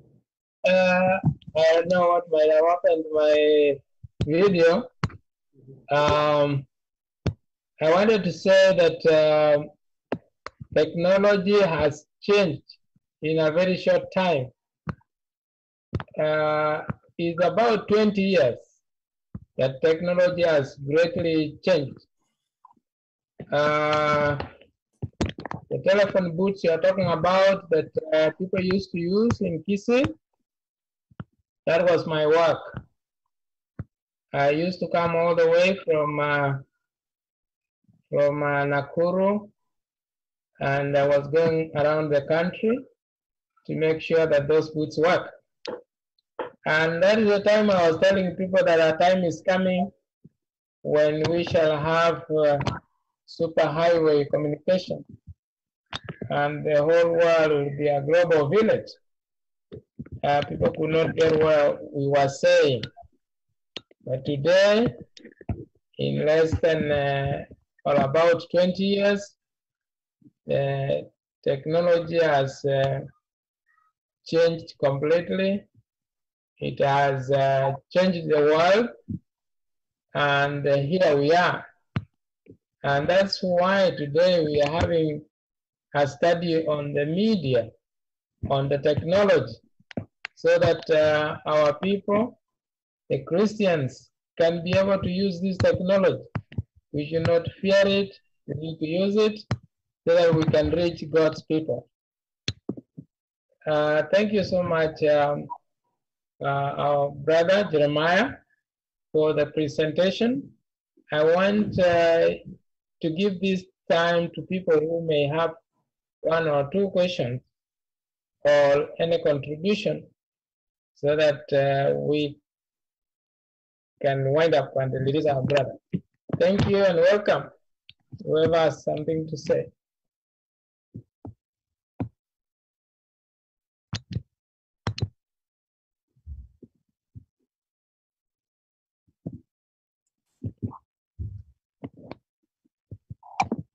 I don't know what might have happened to my video. I wanted to say that technology has changed in a very short time. It's about 20 years that technology has greatly changed. The telephone booths you're talking about that people used to use in Kisi, that was my work. I used to come all the way from Nakuru, and I was going around the country to make sure that those booths work. And that is the time I was telling people that our time is coming when we shall have superhighway communication, and the whole world will be a global village. People could not get what we were saying. But today, in less than or about 20 years, technology has changed completely. It has changed the world, and here we are. And that's why today we are having a study on the media, on the technology, so that our people, the Christians, can be able to use this technology. We should not fear it. We need to use it so that we can reach God's people. Thank you so much, our brother Jeremiah, for the presentation. I want to give this time to people who may have one or two questions or any contribution so that we can wind up and release our brother. Thank you and welcome, whoever has something to say.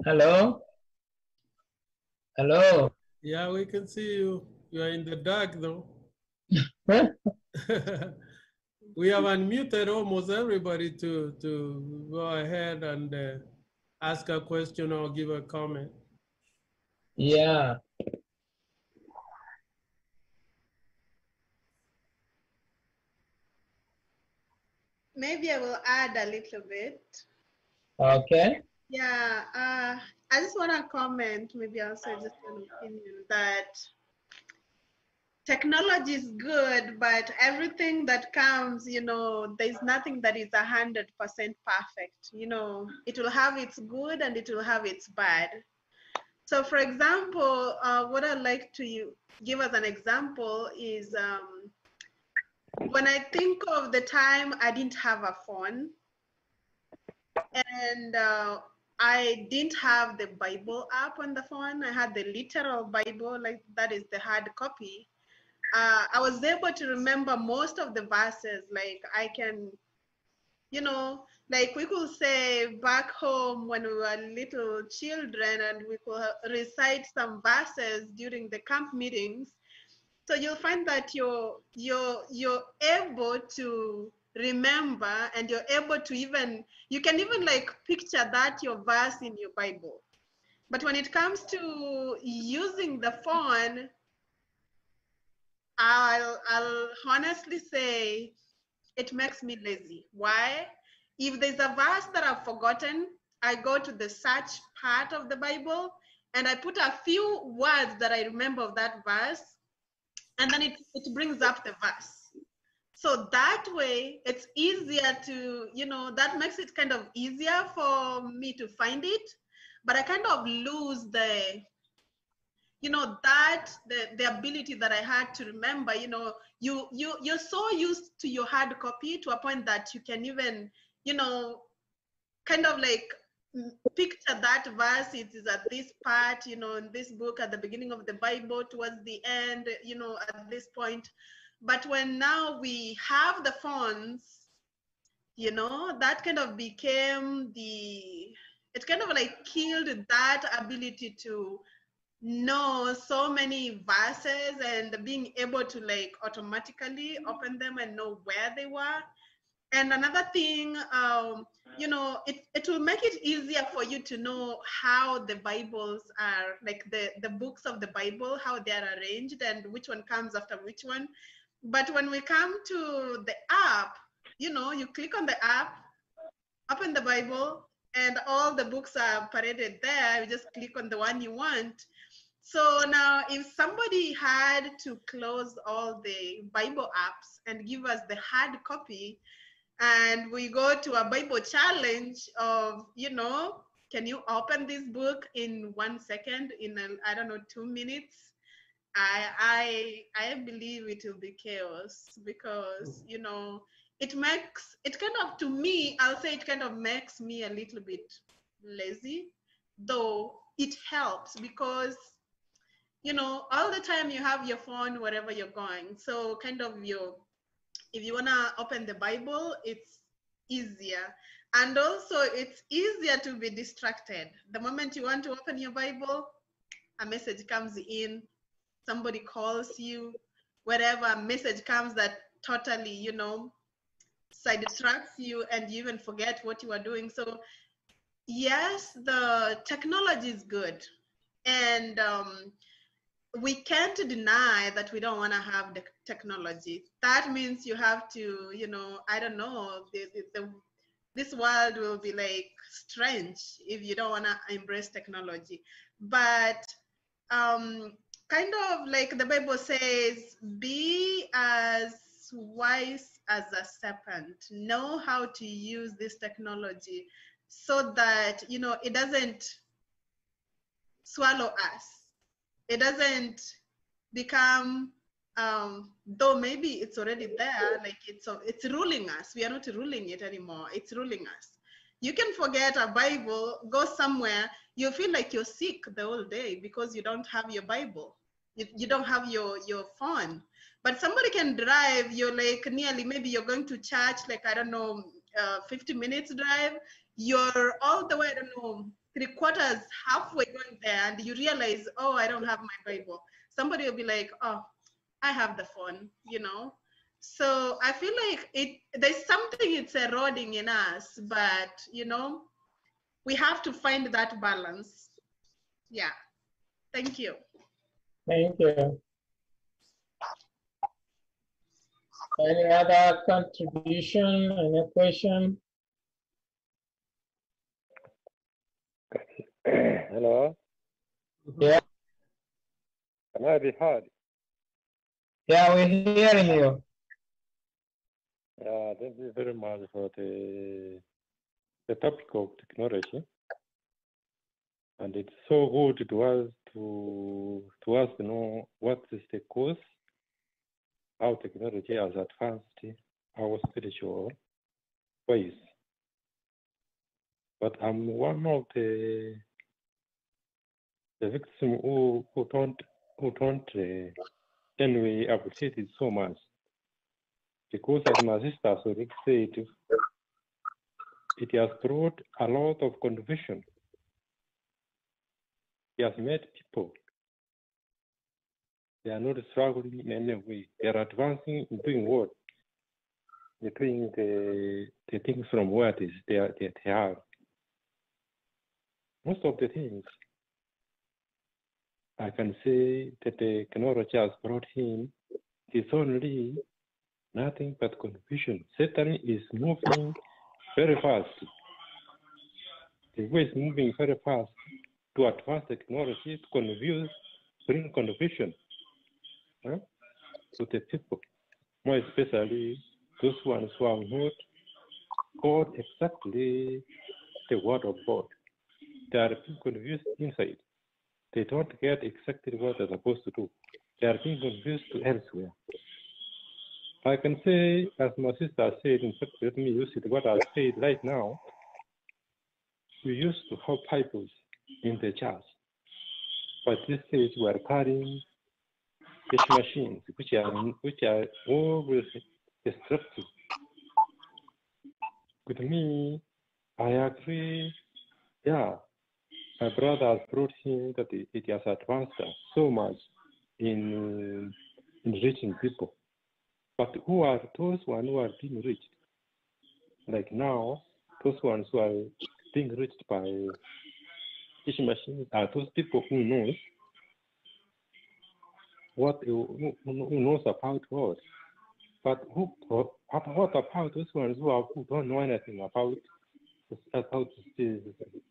Hello? Hello? Yeah, we can see you. You are in the dark though. We have unmuted almost everybody to go ahead and ask a question or give a comment. Yeah. Maybe I will add a little bit. Okay. Yeah, I just want to comment, maybe I'll say just an opinion, that technology is good, but everything that comes, there's nothing that is 100% perfect. It will have its good and it will have its bad. So for example, what I'd like to give as an example is when I think of the time I didn't have a phone, and I didn't have the Bible app on the phone. I had the literal Bible, like that is the hard copy. I was able to remember most of the verses. Like I can, like we could say back home when we were little children and we could recite some verses during the camp meetings. So you'll find that you're able to remember, and you're able to you can even like picture that your verse in your Bible. But when it comes to using the phone, I'll honestly say it makes me lazy. Why? If there's a verse that I've forgotten, I go to the search part of the Bible and I put a few words that I remember of that verse, and then it brings up the verse. So that way it's easier to, that makes it kind of easier for me to find it, but I kind of lose the, the ability that I had to remember. You're so used to your hard copy to a point that you can even, kind of like picture that verse. It is at this part, in this book, at the beginning of the Bible, towards the end, at this point. But when now we have the phones, that kind of became it kind of like killed that ability to know so many verses and being able to like automatically open them and know where they were. And another thing, it will make it easier for you to know how the Bibles are, like the books of the Bible, how they are arranged and which one comes after which one. But when we come to the app, you click on the app, open the Bible, and all the books are paraded there. You just click on the one you want. So now if somebody had to close all the Bible apps and give us the hard copy, and we go to a Bible challenge of, can you open this book in 1 second, in, 2 minutes? I believe it will be chaos, because, it kind of, to me, I'll say it kind of makes me a little bit lazy, though it helps because, all the time you have your phone wherever you're going. So kind of if you want to open the Bible, it's easier. And also it's easier to be distracted. The moment you want to open your Bible, a message comes in, somebody calls you, wherever a message comes that totally, sidetracks you, and you even forget what you are doing. So yes, the technology is good. And we can't deny that we don't want to have the technology. That means you have to, I don't know, this world will be like strange if you don't want to embrace technology. But kind of like the Bible says, be as wise as a serpent. Know how to use this technology so that, it doesn't swallow us. It doesn't become, though maybe it's already there, like it's ruling us. We are not ruling it anymore. It's ruling us. You can forget a Bible, go somewhere, you feel like you're sick the whole day because you don't have your Bible. You don't have your phone. But somebody can drive, you're like nearly, maybe you're going to church, like, I don't know, 50 minutes drive. You're all the way, I don't know, 3/4, halfway going there, and you realize, oh, I don't have my Bible. Somebody will be like, oh, I have the phone, you know? So I feel like there's something it's eroding in us, but, you know, we have to find that balance. Yeah. Thank you. Thank you. Any other contribution, any question? Hello, Yeah, can I be heard? yeah, we're hearing you. Thank you very much for the topic of technology, and it's so good to us to know what is the cause, how technology has advanced our spiritual ways. But I'm one of the victims who don't anyway appreciate it so much, because as my sister already said, it has brought a lot of confusion. It has made people, they are not struggling in any way. They are advancing in doing what? They're doing the things from where it is they are. Most of the things I can say that the technology has brought in is only nothing but confusion. Satan is moving very fast. The way is moving very fast to advance technology, to confuse, bring confusion to the people, more especially those ones who have not got exactly the word of God. They are being confused inside. They don't get exactly what they're supposed to do. They are being confused to elsewhere. I can say, as my sister said, in fact, let me use it, what I said right now. We used to have Bibles in the church, but these days we are carrying cash machines, which are always destructive. With me, I agree. Yeah, my brother has brought in that it has advanced so much in reaching people. But who are those ones who are being reached? Like now, those ones who are being reached by cash machines are those people who knows who knows about what. But what about those ones who don't know anything about the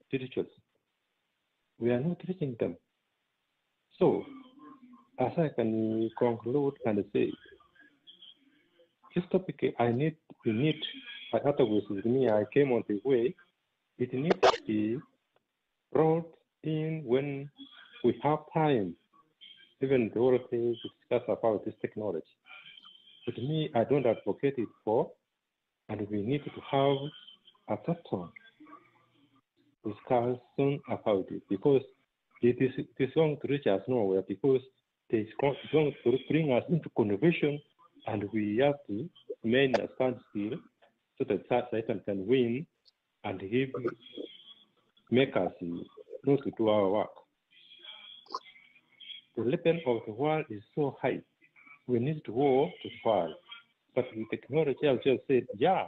spirituals? We are not reaching them. So, as I can conclude and say, this topic we need, otherwise with me, I came on the way, it needs to be brought in when we have time, even the whole thing to discuss about this technology. With me, I don't advocate it for, and we need to have a total discussion about it, because it is going to reach us nowhere, because it is going to bring us into confusion, and we have to remain a standstill so that Satan can win and make us not to do our work. The level of the world is so high. We need to go to fall. But the technology, I just said, yeah,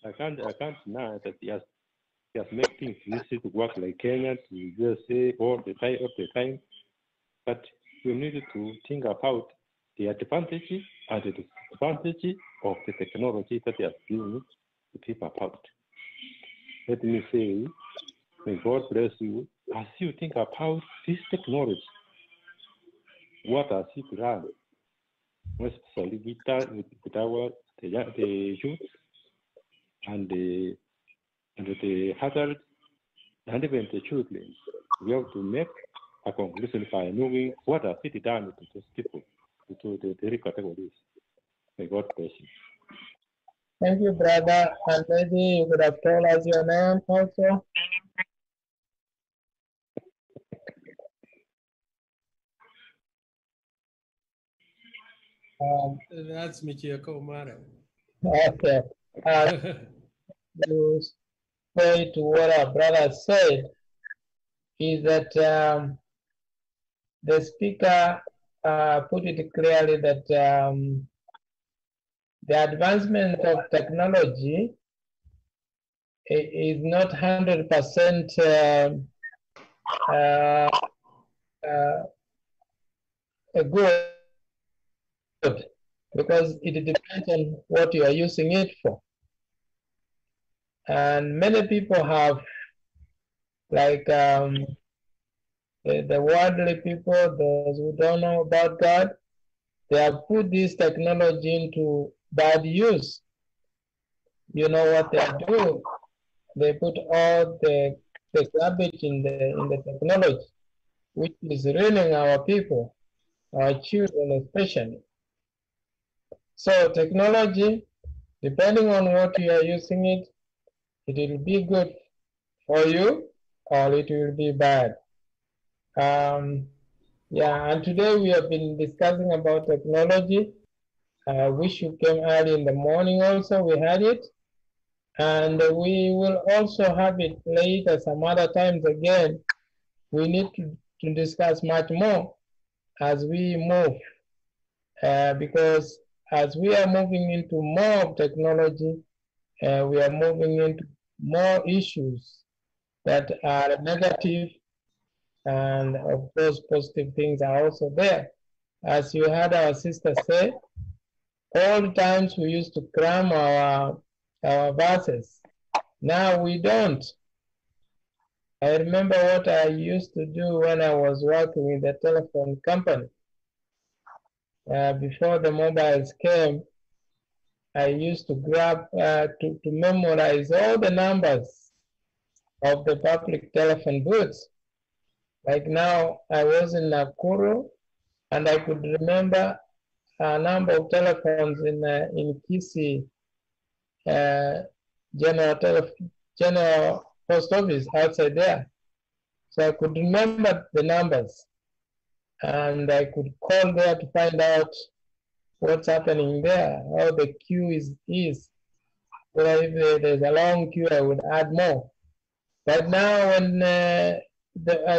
I can't deny that he has made things easy to work like Kenya, to USA all the time. But we need to think about the advantage and the disadvantage of the technology that they are given to people about. Let me say, may God bless you as you think about this technology. What has it done? Especially with the youth and the adults and even the children. We have to make Akong listen by knowing what has it done to those people, to the categories. May God bless you. Thank you, brother. And maybe you could have told us your name also. That's Michiako Mara. Okay. To say to what our brother said is that the speaker put it clearly that the advancement of technology is not 100% good, because it depends on what you are using it for. And many people have, like the worldly people, those who don't know about God, they have put this technology into bad use. You know what they do? They put all the garbage in the technology, which is ruining our people, our children especially. So technology, depending on what you are using it, it will be good for you or it will be bad. Yeah, and today we have been discussing about technology. I wish you came early in the morning also, we had it. And we will also have it later some other times again. We need to discuss much more as we move, because as we are moving into more of technology, we are moving into more issues that are negative, and of course positive things are also there. As you heard our sister say, all the times we used to cram our verses. Now we don't. I remember what I used to do when I was working in the telephone company. Before the mobiles came, I used to grab, to memorize all the numbers of the public telephone booths. Like now, I was in Nakuru, and I could remember a number of telephones in Kisii, general post office outside there. So I could remember the numbers, and I could call there to find out what's happening there, how the queue is. Well, if there's a long queue, I would add more. But now when I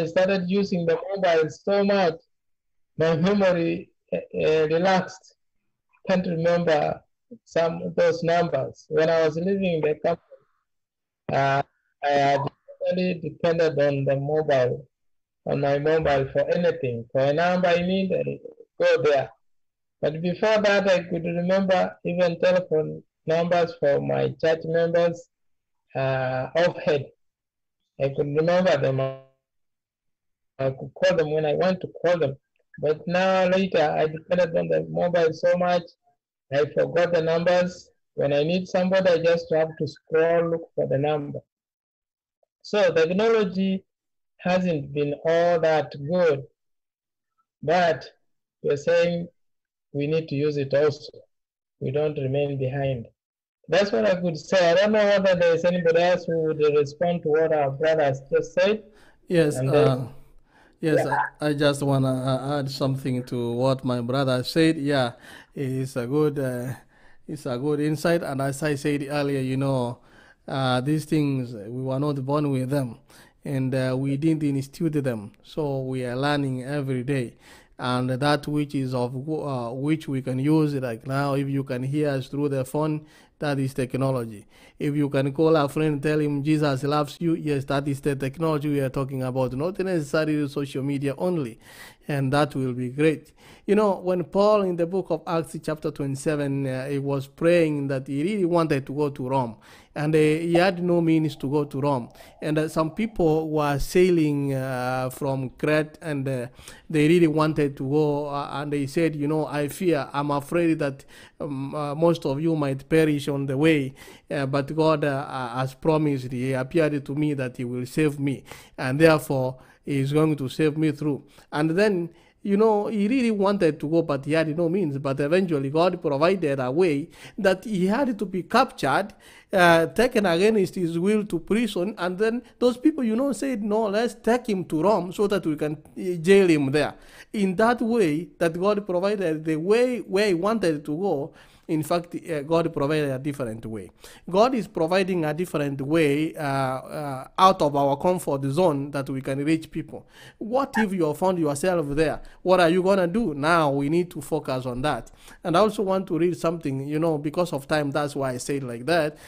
started using the mobile so much, my memory relaxed. Can't remember some of those numbers. When I was living in the company, I had really depended on the mobile, on my mobile for anything. For a number I need, I go there. But before that, I could remember even telephone numbers for my church members offhand. I could remember them. I could call them when I want to call them. But now later, I depended on the mobile so much, I forgot the numbers. When I need somebody, I just have to scroll, look for the number. So technology hasn't been all that good, but we're saying we need to use it also. We don't remain behind. That's what I could say. I don't know whether there's anybody else who would respond to what our brother has just said. Yes, And yes, I just want to add something to what my brother said. Yeah, it's a good insight. And as I said earlier, you know, these things, we were not born with them, and we didn't institute them. So we are learning every day. And that which is of which we can use, like now, if you can hear us through the phone, that is technology. If you can call a friend, tell him Jesus loves you, yes, that is the technology we are talking about, not necessarily social media only. and that will be great. You know, when Paul in the book of Acts chapter 27, he was praying that he really wanted to go to Rome, and he had no means to go to Rome. And some people were sailing from Crete, and they really wanted to go, and they said, you know, I'm afraid that most of you might perish on the way, but God has promised, he appeared to me that he will save me, and therefore he is going to save me through. And then, you know, he really wanted to go, but he had no means. But eventually, God provided a way that he had to be captured, taken against his will to prison. And then those people, you know, said, no, let's take him to Rome so that we can jail him there. In that way, that God provided the way where he wanted to go. In fact, God provided a different way. God is providing a different way out of our comfort zone that we can reach people. What if you have found yourself there? What are you going to do? Now we need to focus on that. And I also want to read something, you know, because of time, that's why I say it like that.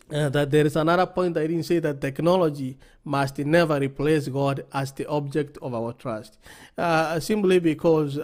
That there is another point I didn't say, that technology must never replace God as the object of our trust. Simply because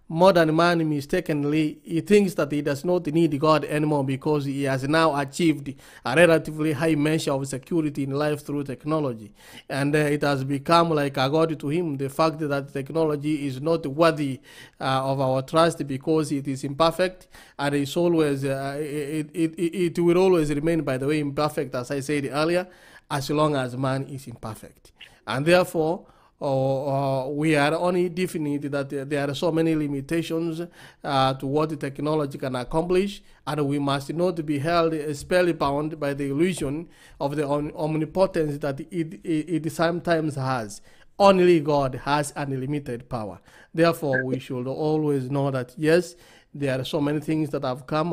modern man mistakenly, he thinks that he does not need God anymore because he has now achieved a relatively high measure of security in life through technology. And it has become like a God to him, the fact that technology is not worthy of our trust because it is imperfect, and it's always, it will always remain, by the way, imperfect, as I said earlier, as long as man is imperfect. And therefore, we are only definite that there are so many limitations to what the technology can accomplish, and we must not be held spellbound by the illusion of the omnipotence that it sometimes has. Only God has unlimited power. Therefore, we should always know that, yes, there are so many things that have come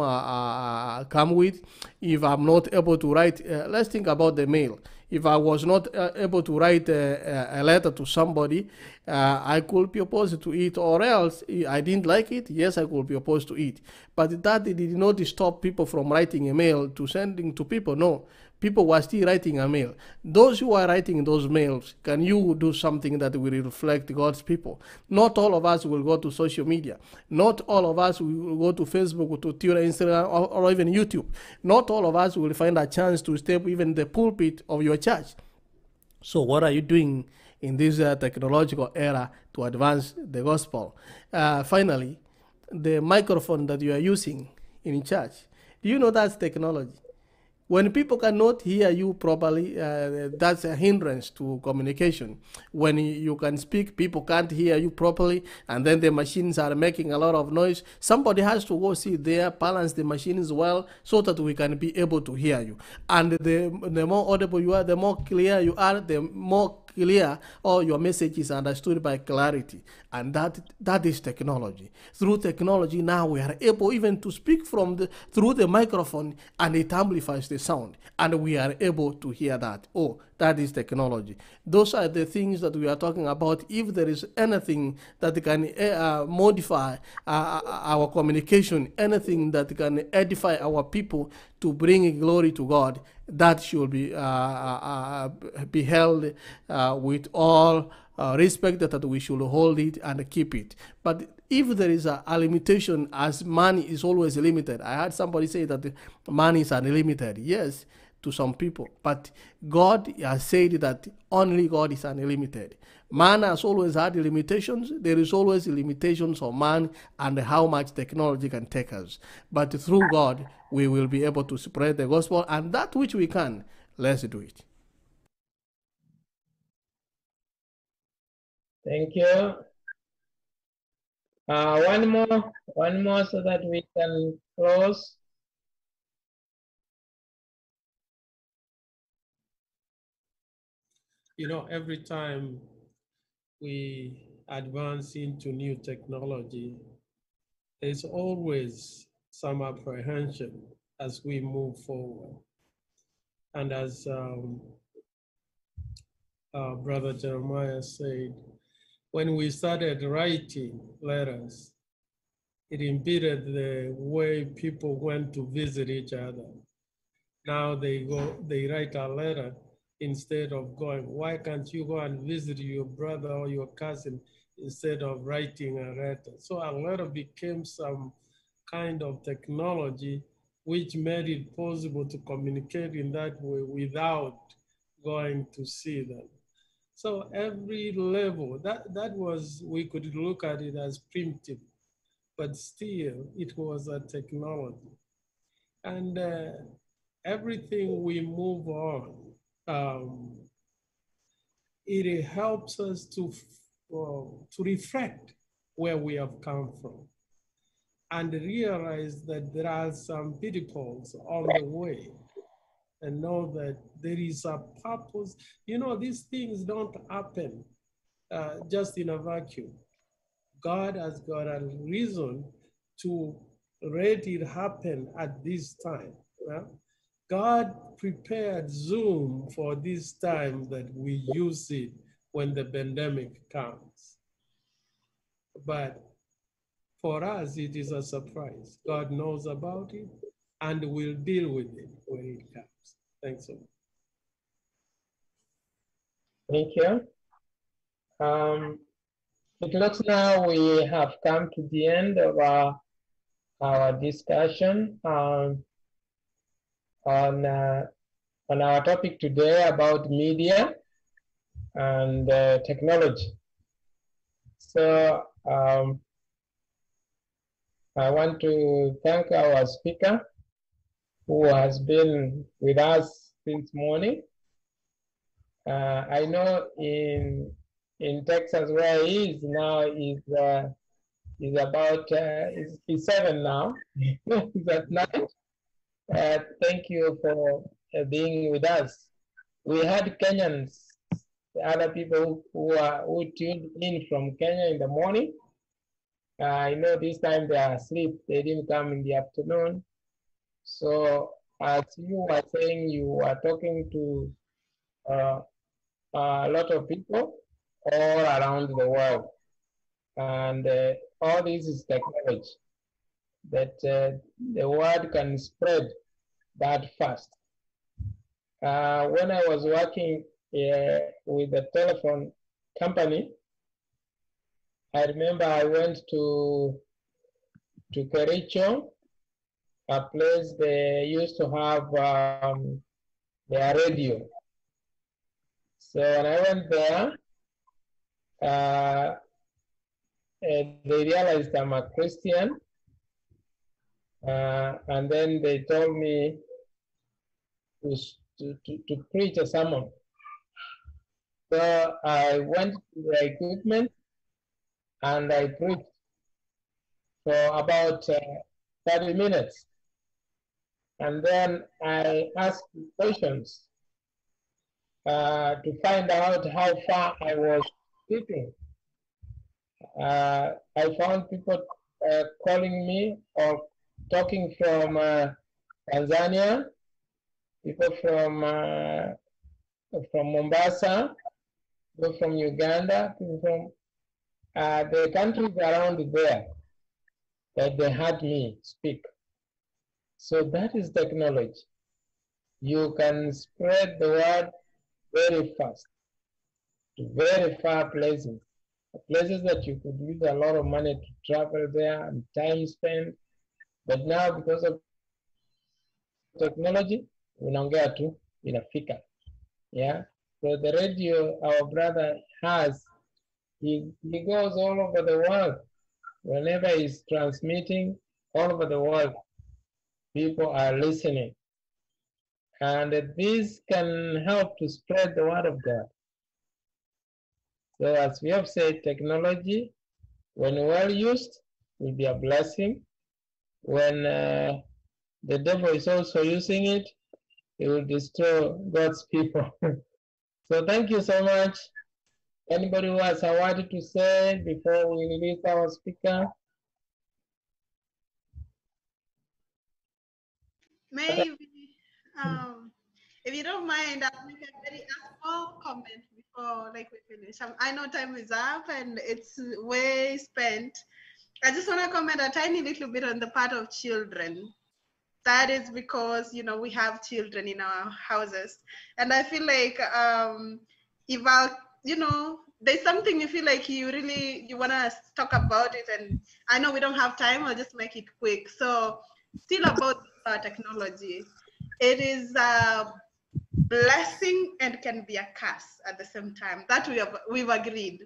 with. If I'm not able to write, let's think about the mail. If I was not able to write a letter to somebody, I could be opposed to it, or else I didn't like it, yes, I could be opposed to it. But that did not stop people from writing a mail to sending to people. No, people were still writing a mail. Those who are writing those mails, can you do something that will reflect God's people? Not all of us will go to social media. Not all of us will go to Facebook, to Twitter, Instagram, or even YouTube. Not all of us will find a chance to step even the pulpit of your church. So what are you doing in this technological era to advance the gospel? Finally, the microphone that you are using in church, do you know that's technology? When people cannot hear you properly, that's a hindrance to communication. When you can speak, people can't hear you properly, and then the machines are making a lot of noise. Somebody has to go sit there, balance the machines well, so that we can be able to hear you. And the more audible you are, the more clear you are, the more clear all your message is understood by clarity. And that is technology. Through technology, now we are able even to speak through the microphone, and it amplifies the sound, and we are able to hear that. Oh, that is technology. Those are the things that we are talking about. If there is anything that can modify our communication, anything that can edify our people to bring glory to God, that should be held with all respect, that we should hold it and keep it. But if there is a limitation, as man is always limited, I heard somebody say that man is unlimited. Yes, to some people, but God has said that only God is unlimited. Man has always had limitations. There is always limitations of man and how much technology can take us. But through God, we will be able to spread the gospel, and that which we can, let's do it. Thank you. One more so that we can close. You know, every time we advance into new technology, there's always some apprehension as we move forward. And as Brother Jeremiah said, when we started writing letters, it impeded the way people went to visit each other. Now they write a letter instead of going. Why can't you go and visit your brother or your cousin instead of writing a letter. So a letter became some kind of technology which made it possible to communicate in that way without going to see them. So every level, that was, we could look at it as primitive, but still it was a technology. And everything we move on, it helps us to reflect where we have come from and realize that there are some pitfalls on the way, and know that there is a purpose. You know, these things don't happen just in a vacuum. God has got a reason to let it happen at this time. God prepared Zoom for this time that we use it when the pandemic comes. But for us, it is a surprise. God knows about it and will deal with it when it comes. Thanks so much. Thank you. It looks now we have come to the end of our discussion on our topic today about media and technology. So I want to thank our speaker who has been with us since morning. I know in Texas where he is now is about is 7 now. It's at night. Thank you for being with us. We had Kenyans, other people who tuned in from Kenya in the morning. I know this time they are asleep. They didn't come in the afternoon. So as you were saying, you are talking to a lot of people all around the world. And all this is technology, that the word can spread that fast. When I was working with the telephone company, I remember I went to Kericho, a place they used to have their radio. So when I went there, they realized I'm a Christian, and then they told me to preach a sermon. So I went to the equipment and I preached for about 30 minutes. And then I asked questions to find out how far I was speaking. I found people calling me or talking from Tanzania, people from Mombasa, people from Uganda, people from the countries around there that they had me speak. So that is technology. You can spread the word very fast to very far places that you could use a lot of money to travel there and time spent. But now because of technology, unaongea tu inafika. Yeah. So the radio our brother has, he goes all over the world. Whenever he's transmitting all over the world, people are listening. And this can help to spread the word of God. So as we have said, technology, when well used, will be a blessing. When the devil is also using it, it will destroy God's people. So thank you so much. Anybody who has a word to say before we release our speaker? Maybe, if you don't mind, I'll make a small comment before we finish. I know time is up and it's way spent. I just want to comment a tiny little bit on the part of children. That is because, we have children in our houses. And I feel like if our, there's something you feel like you want to talk about it, and I know we don't have time. I'll just make it quick. So still about technology, it is a blessing and can be a curse at the same time. That we've agreed.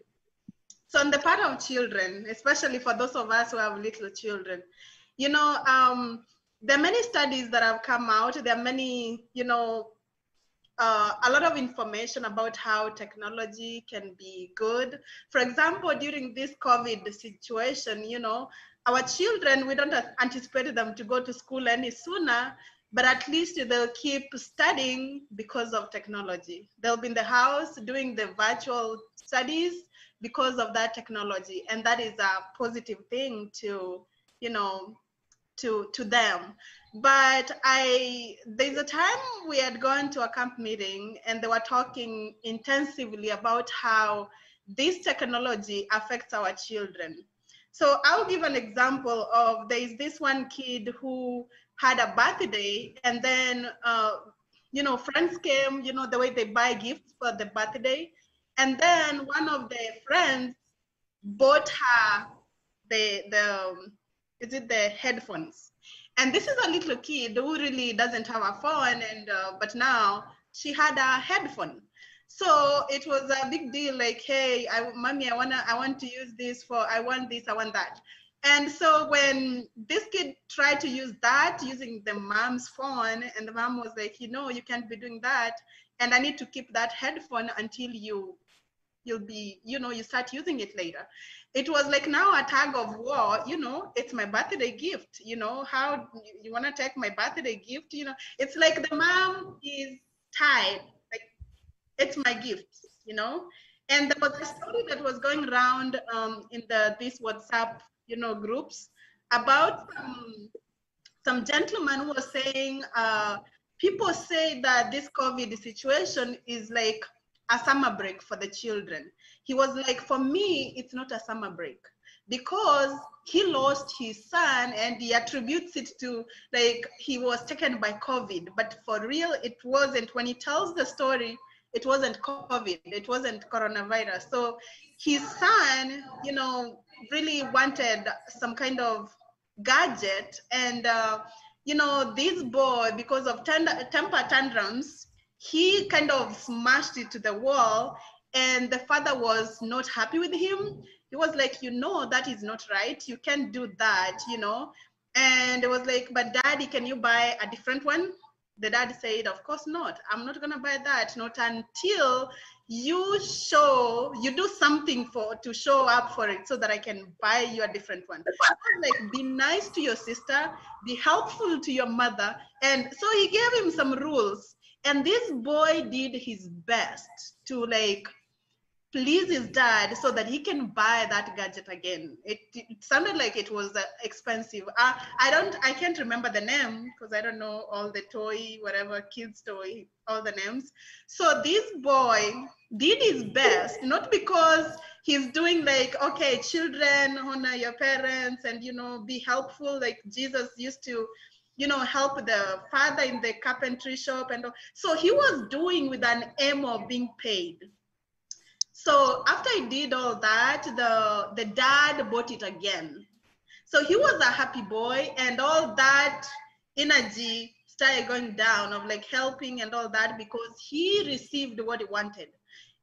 So on the part of children, especially for those of us who have little children, you know, there are many studies that have come out. There are many, you know, a lot of information about how technology can be good. For example, during this COVID situation, you know, our children, we don't anticipate them to go to school any sooner, but at least they'll keep studying because of technology. They'll be in the house doing the virtual studies because of that technology. And that is a positive thing to, you know, to them. But there's a time we had gone to a camp meeting and they were talking intensively about how this technology affects our children. So I'll give an example of, there's this one kid who had a birthday, and then you know, friends came, you know, the way they buy gifts for the birthday, and then one of the friends bought her the headphones. And this is a little kid who really doesn't have a phone, and but now she had a headphone. So it was a big deal, like, hey, mommy, I want to use this for, I want this, I want that. And so when this kid tried to use that using the mom's phone, and the mom was like, you know, you can't be doing that, and I need to keep that headphone until you'll be, you know, you start using it later. It was like now a tug of war, you know, it's my birthday gift, you know, how you want to take my birthday gift, you know, it's like the mom is tied, like, it's my gift, you know. And there was a story that was going around in these WhatsApp, you know, groups about some gentleman who was saying, people say that this COVID situation is like a summer break for the children. He was like, for me, it's not a summer break, because he lost his son and he attributes it to, like, he was taken by COVID. But for real, it wasn't. When he tells the story, it wasn't COVID, it wasn't coronavirus. So his son, you know, really wanted some kind of gadget, and you know, this boy, because of temper tantrums, he kind of smashed it to the wall, and the father was not happy with him. He was like, you know, that is not right, you can't do that, you know. And it was like, but daddy, can you buy a different one? The dad said, of course not, I'm not gonna buy that, not until you do something to show up for it, so that I can buy you a different one. Like, be nice to your sister, be helpful to your mother. And so he gave him some rules, and this boy did his best to, like, please his dad so that he can buy that gadget again. It sounded like it was expensive. I can't remember the name, because I don't know all the toy, whatever, kids toy, all the names. So this boy did his best, not because he's doing like, okay, children, honor your parents and, you know, be helpful, like Jesus used to, you know, help the father in the carpentry shop. And so he was doing with an aim of being paid. So after I did all that, the dad bought it again. So he was a happy boy, and all that energy started going down of like helping and all that, because he received what he wanted.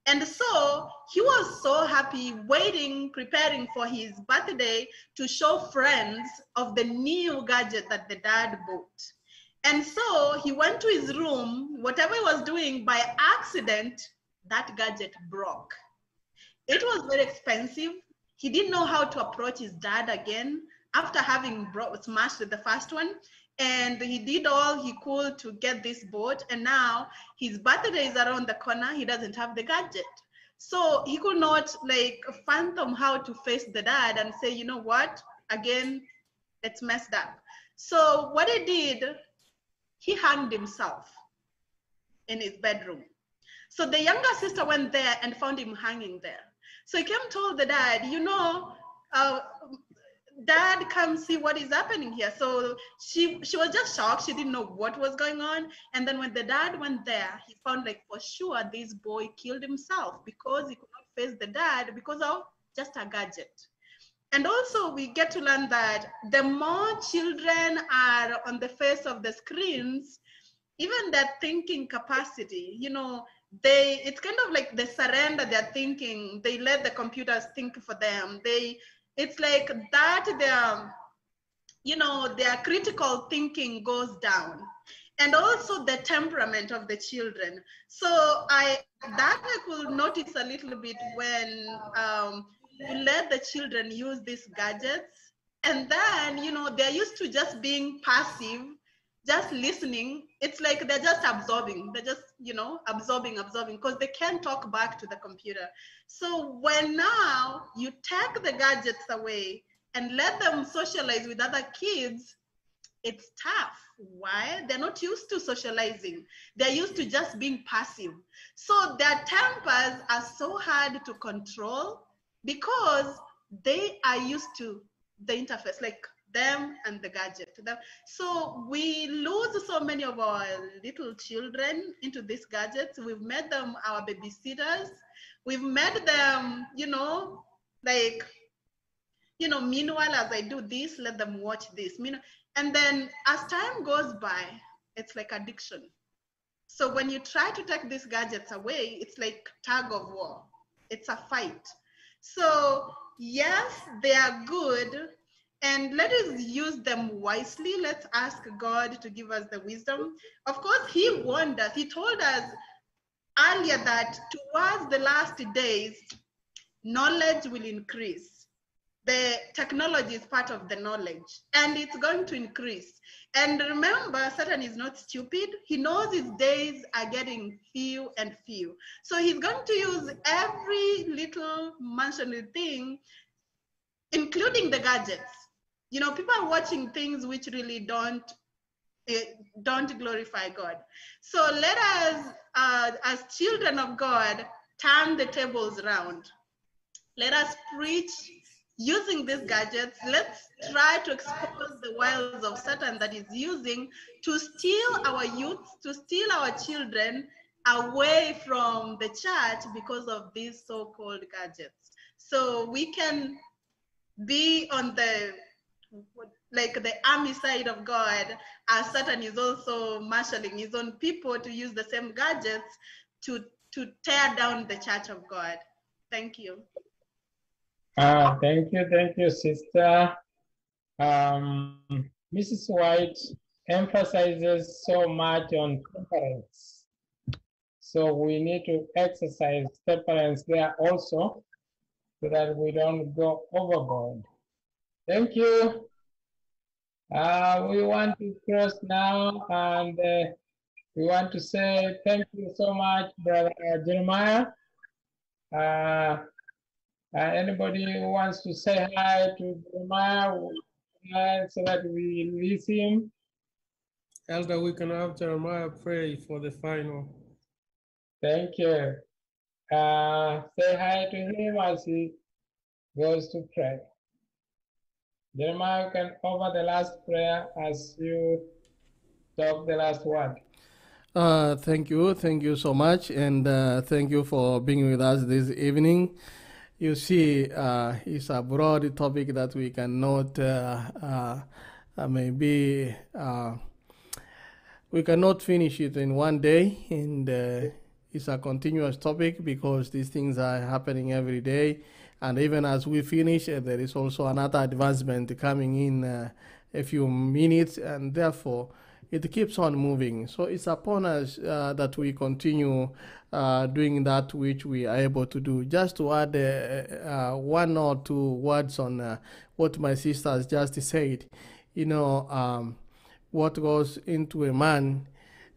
And so he was so happy, waiting, preparing for his birthday to show friends of the new gadget that the dad bought. And so he went to his room, whatever he was doing, by accident, that gadget broke. It was very expensive. He didn't know how to approach his dad again after having smashed the first one. And he did all he could to get this boat. And now his birthday is around the corner. He doesn't have the gadget. So he could not like fathom how to face the dad and say, you know what, again, it's messed up. So what he did, he hanged himself in his bedroom. So the younger sister went there and found him hanging there. So he came and told the dad, you know, dad, come see what is happening here. So she was just shocked. She didn't know what was going on. And then when the dad went there, he found like for sure this boy killed himself because he could not face the dad because of just a gadget. And also we get to learn that the more children are on the face of the screens, even their thinking capacity, you know, it's kind of like they surrender their thinking. They let the computers think for them. It's like that their critical thinking goes down. And also the temperament of the children. So I could notice a little bit when you let the children use these gadgets, and then, you know, they're used to just being passive, just listening. It's like they're just absorbing. They're just, you know, absorbing, because they can't talk back to the computer. So when now you take the gadgets away and let them socialize with other kids, it's tough. Why? They're not used to socializing. They're used to just being passive. So their tempers are so hard to control because they are used to the interface, like them and the gadget. So we lose so many of our little children into these gadgets. We've made them our babysitters. We've made them, you know, like, you know, meanwhile, as I do this, let them watch this. And then as time goes by, it's like addiction. So when you try to take these gadgets away, it's like tug of war. It's a fight. So yes, they are good, and let us use them wisely. Let's ask God to give us the wisdom. Of course, He warned us. He told us earlier that towards the last days, knowledge will increase. The technology is part of the knowledge, and it's going to increase. And remember, Satan is not stupid. He knows his days are getting few and few. So he's going to use every little mentioned thing, including the gadgets. You know, people are watching things which really don't glorify God. So let us, as children of God, turn the tables around. Let us preach using these gadgets. Let's try to expose the wiles of Satan that is using to steal our youth, to steal our children away from the church because of these so-called gadgets. So we can be on the army side of God, as Satan is also marshaling his own people to use the same gadgets to tear down the church of God. Thank you. Thank you, sister. Mrs. White emphasizes so much on temperance. So we need to exercise temperance there also, so that we don't go overboard. Thank you. We want to close now, and we want to say thank you so much, Brother Jeremiah. Anybody who wants to say hi to Jeremiah so that we release him? Elder, we can have Jeremiah pray for the final. Thank you. Say hi to him as he goes to pray. Jeremiah, you can offer the last prayer as you talk the last word. Thank you so much, and thank you for being with us this evening. You see, it's a broad topic that we cannot we cannot finish it in one day, and it's a continuous topic because these things are happening every day. And even as we finish, there is also another advancement coming in a few minutes, and therefore it keeps on moving. So it's upon us that we continue doing that which we are able to do. Just to add one or two words on what my sister has just said, you know, what goes into a man,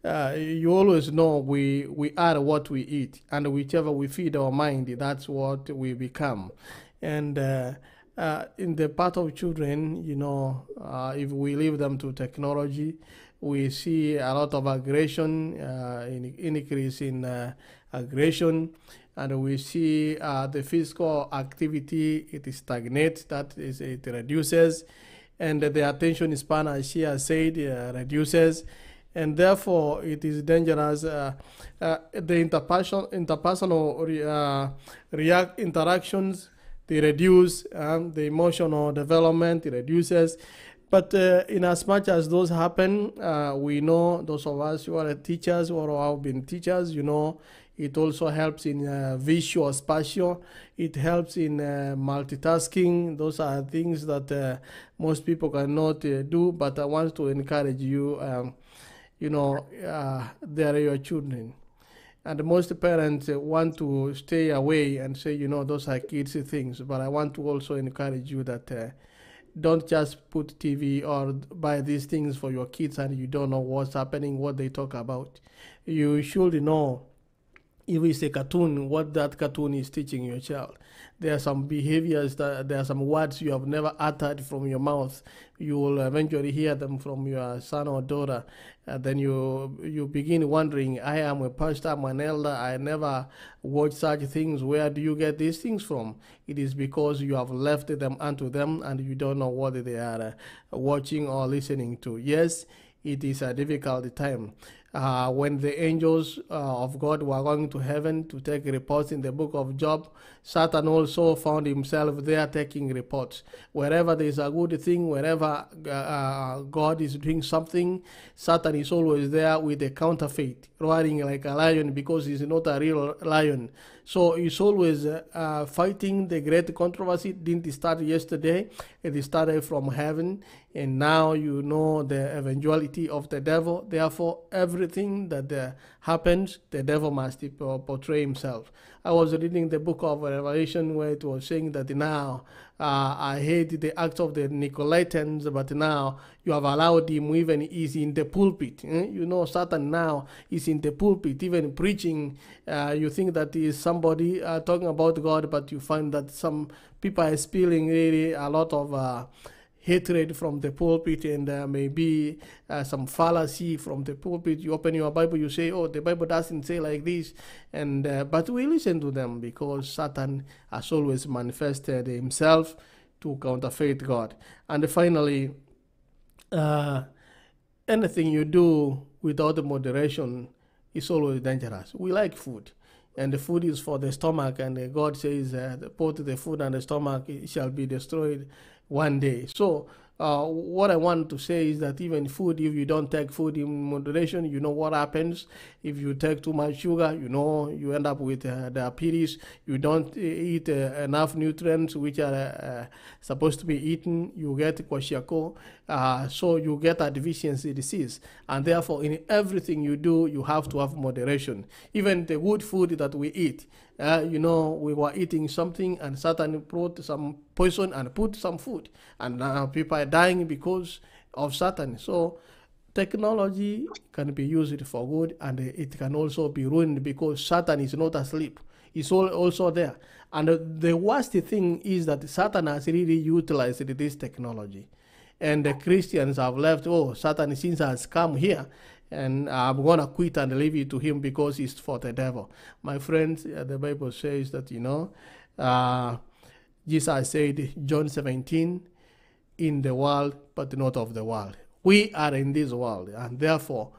you always know we are what we eat, and whichever we feed our mind, that's what we become. And in the part of children, you know, if we leave them to technology, we see a lot of aggression, increase in aggression, and we see the physical activity, it stagnates, that is, it reduces, and the attention span, as she has said, reduces. and therefore it is dangerous. The interpersonal interactions, they reduce the emotional development, it reduces. But in as much as those happen, we know, those of us who are teachers or have been teachers, you know, it also helps in visual, spatial. It helps in multitasking. Those are things that most people cannot do, but I want to encourage you, you know, they are your children. And most parents want to stay away and say, you know, those are kids' things. But I want to also encourage you that don't just put TV or buy these things for your kids and you don't know what's happening, what they talk about. You should know, if it's a cartoon, what that cartoon is teaching your child. There are some behaviors, there are some words you have never uttered from your mouth. You will eventually hear them from your son or daughter. Then you begin wondering, I am a pastor, I'm an elder, I never watch such things. Where do you get these things from? It is because you have left them unto them and you don't know what they are watching or listening to. Yes, it is a difficult time. When the angels of God were going to heaven to take reports in the book of Job, Satan also found himself there taking reports. Wherever there is a good thing, wherever God is doing something, Satan is always there with a counterfeit, roaring like a lion because he's not a real lion. So he's always fighting. The great controversy didn't start yesterday. It started from heaven. And now you know the eventuality of the devil. Therefore, everything that happens, the devil must portray himself. I was reading the book of Revelation where it was saying that now I hate the acts of the Nicolaitans, but now you have allowed him, even is in the pulpit. You know, Satan now is in the pulpit, even preaching. You think that he is somebody talking about God, but you find that some people are spilling really a lot of hatred from the pulpit, and maybe some fallacy from the pulpit. You open your Bible, you say, oh, the Bible doesn't say like this, and but we listen to them because Satan has always manifested himself to counterfeit God. And finally, anything you do without moderation is always dangerous. We like food, and the food is for the stomach, and God says both the food and the stomach shall be destroyed one day. So what I want to say is that even food, if you don't take food in moderation, you know what happens. If you take too much sugar, you know you end up with diabetes. You don't eat enough nutrients which are supposed to be eaten, you get kwashiorkor. So you get a deficiency disease. And therefore, in everything you do, you have to have moderation. Even the good food that we eat, you know, we were eating something and Satan brought some poison and put some food. And now people are dying because of Satan. So technology can be used for good, and it can also be ruined because Satan is not asleep. He's also there. And the worst thing is that Satan has really utilized this technology. And the Christians have left, oh, Satan since has come here, and I'm going to quit and leave it to him because it's for the devil. My friends, the Bible says that, you know, Jesus said, John 17, in the world, but not of the world. We are in this world, and therefore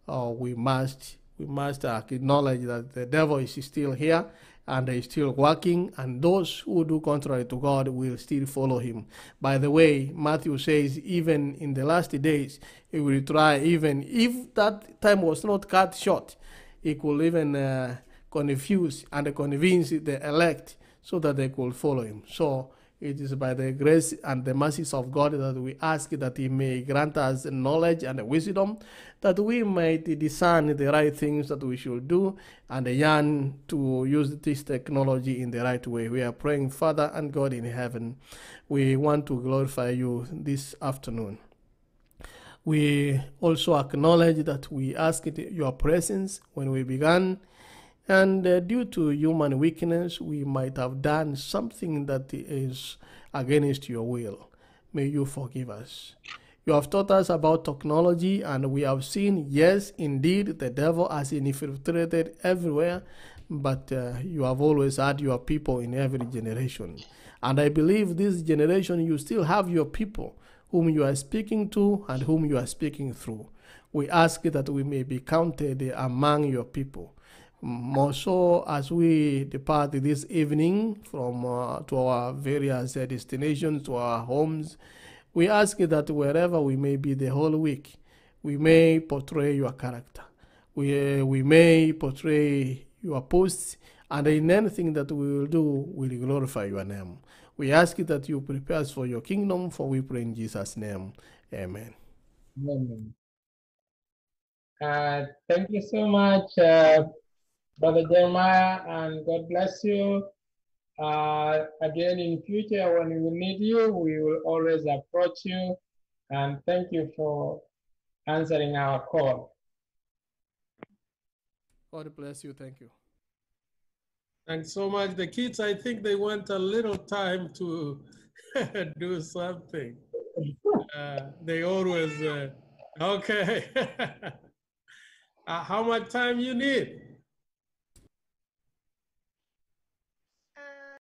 we must acknowledge that the devil is still here and is still working, and those who do contrary to God will still follow him. By the way, Matthew says even in the last days, he will try, even if that time was not cut short, he could even confuse and convince the elect so that they could follow him. So it is by the grace and the mercies of God that we ask that he may grant us knowledge and wisdom, that we might discern the right things that we should do and yearn to use this technology in the right way. We are praying, Father and God in heaven, we want to glorify you this afternoon. We also acknowledge that we asked your presence when we began, and due to human weakness, we might have done something that is against your will. May you forgive us. You have taught us about technology, and we have seen, yes, indeed, the devil has infiltrated everywhere, but you have always had your people in every generation. And I believe this generation, you still have your people whom you are speaking to and whom you are speaking through. We ask that we may be counted among your people. More so as we depart this evening from to our various destinations, to our homes, we ask that wherever we may be the whole week, we may portray your character. We may portray your posts, and in anything that we will do, will glorify your name. We ask that you prepare us for your kingdom, for we pray in Jesus' name. Amen. Amen. Thank you so much, Brother Jeremiah, and God bless you. Again, in future, when we need you, we will always approach you. And thank you for answering our call. God bless you. Thank you. Thanks so much. The kids, I think they want a little time to do something. They always, okay. How much time you need?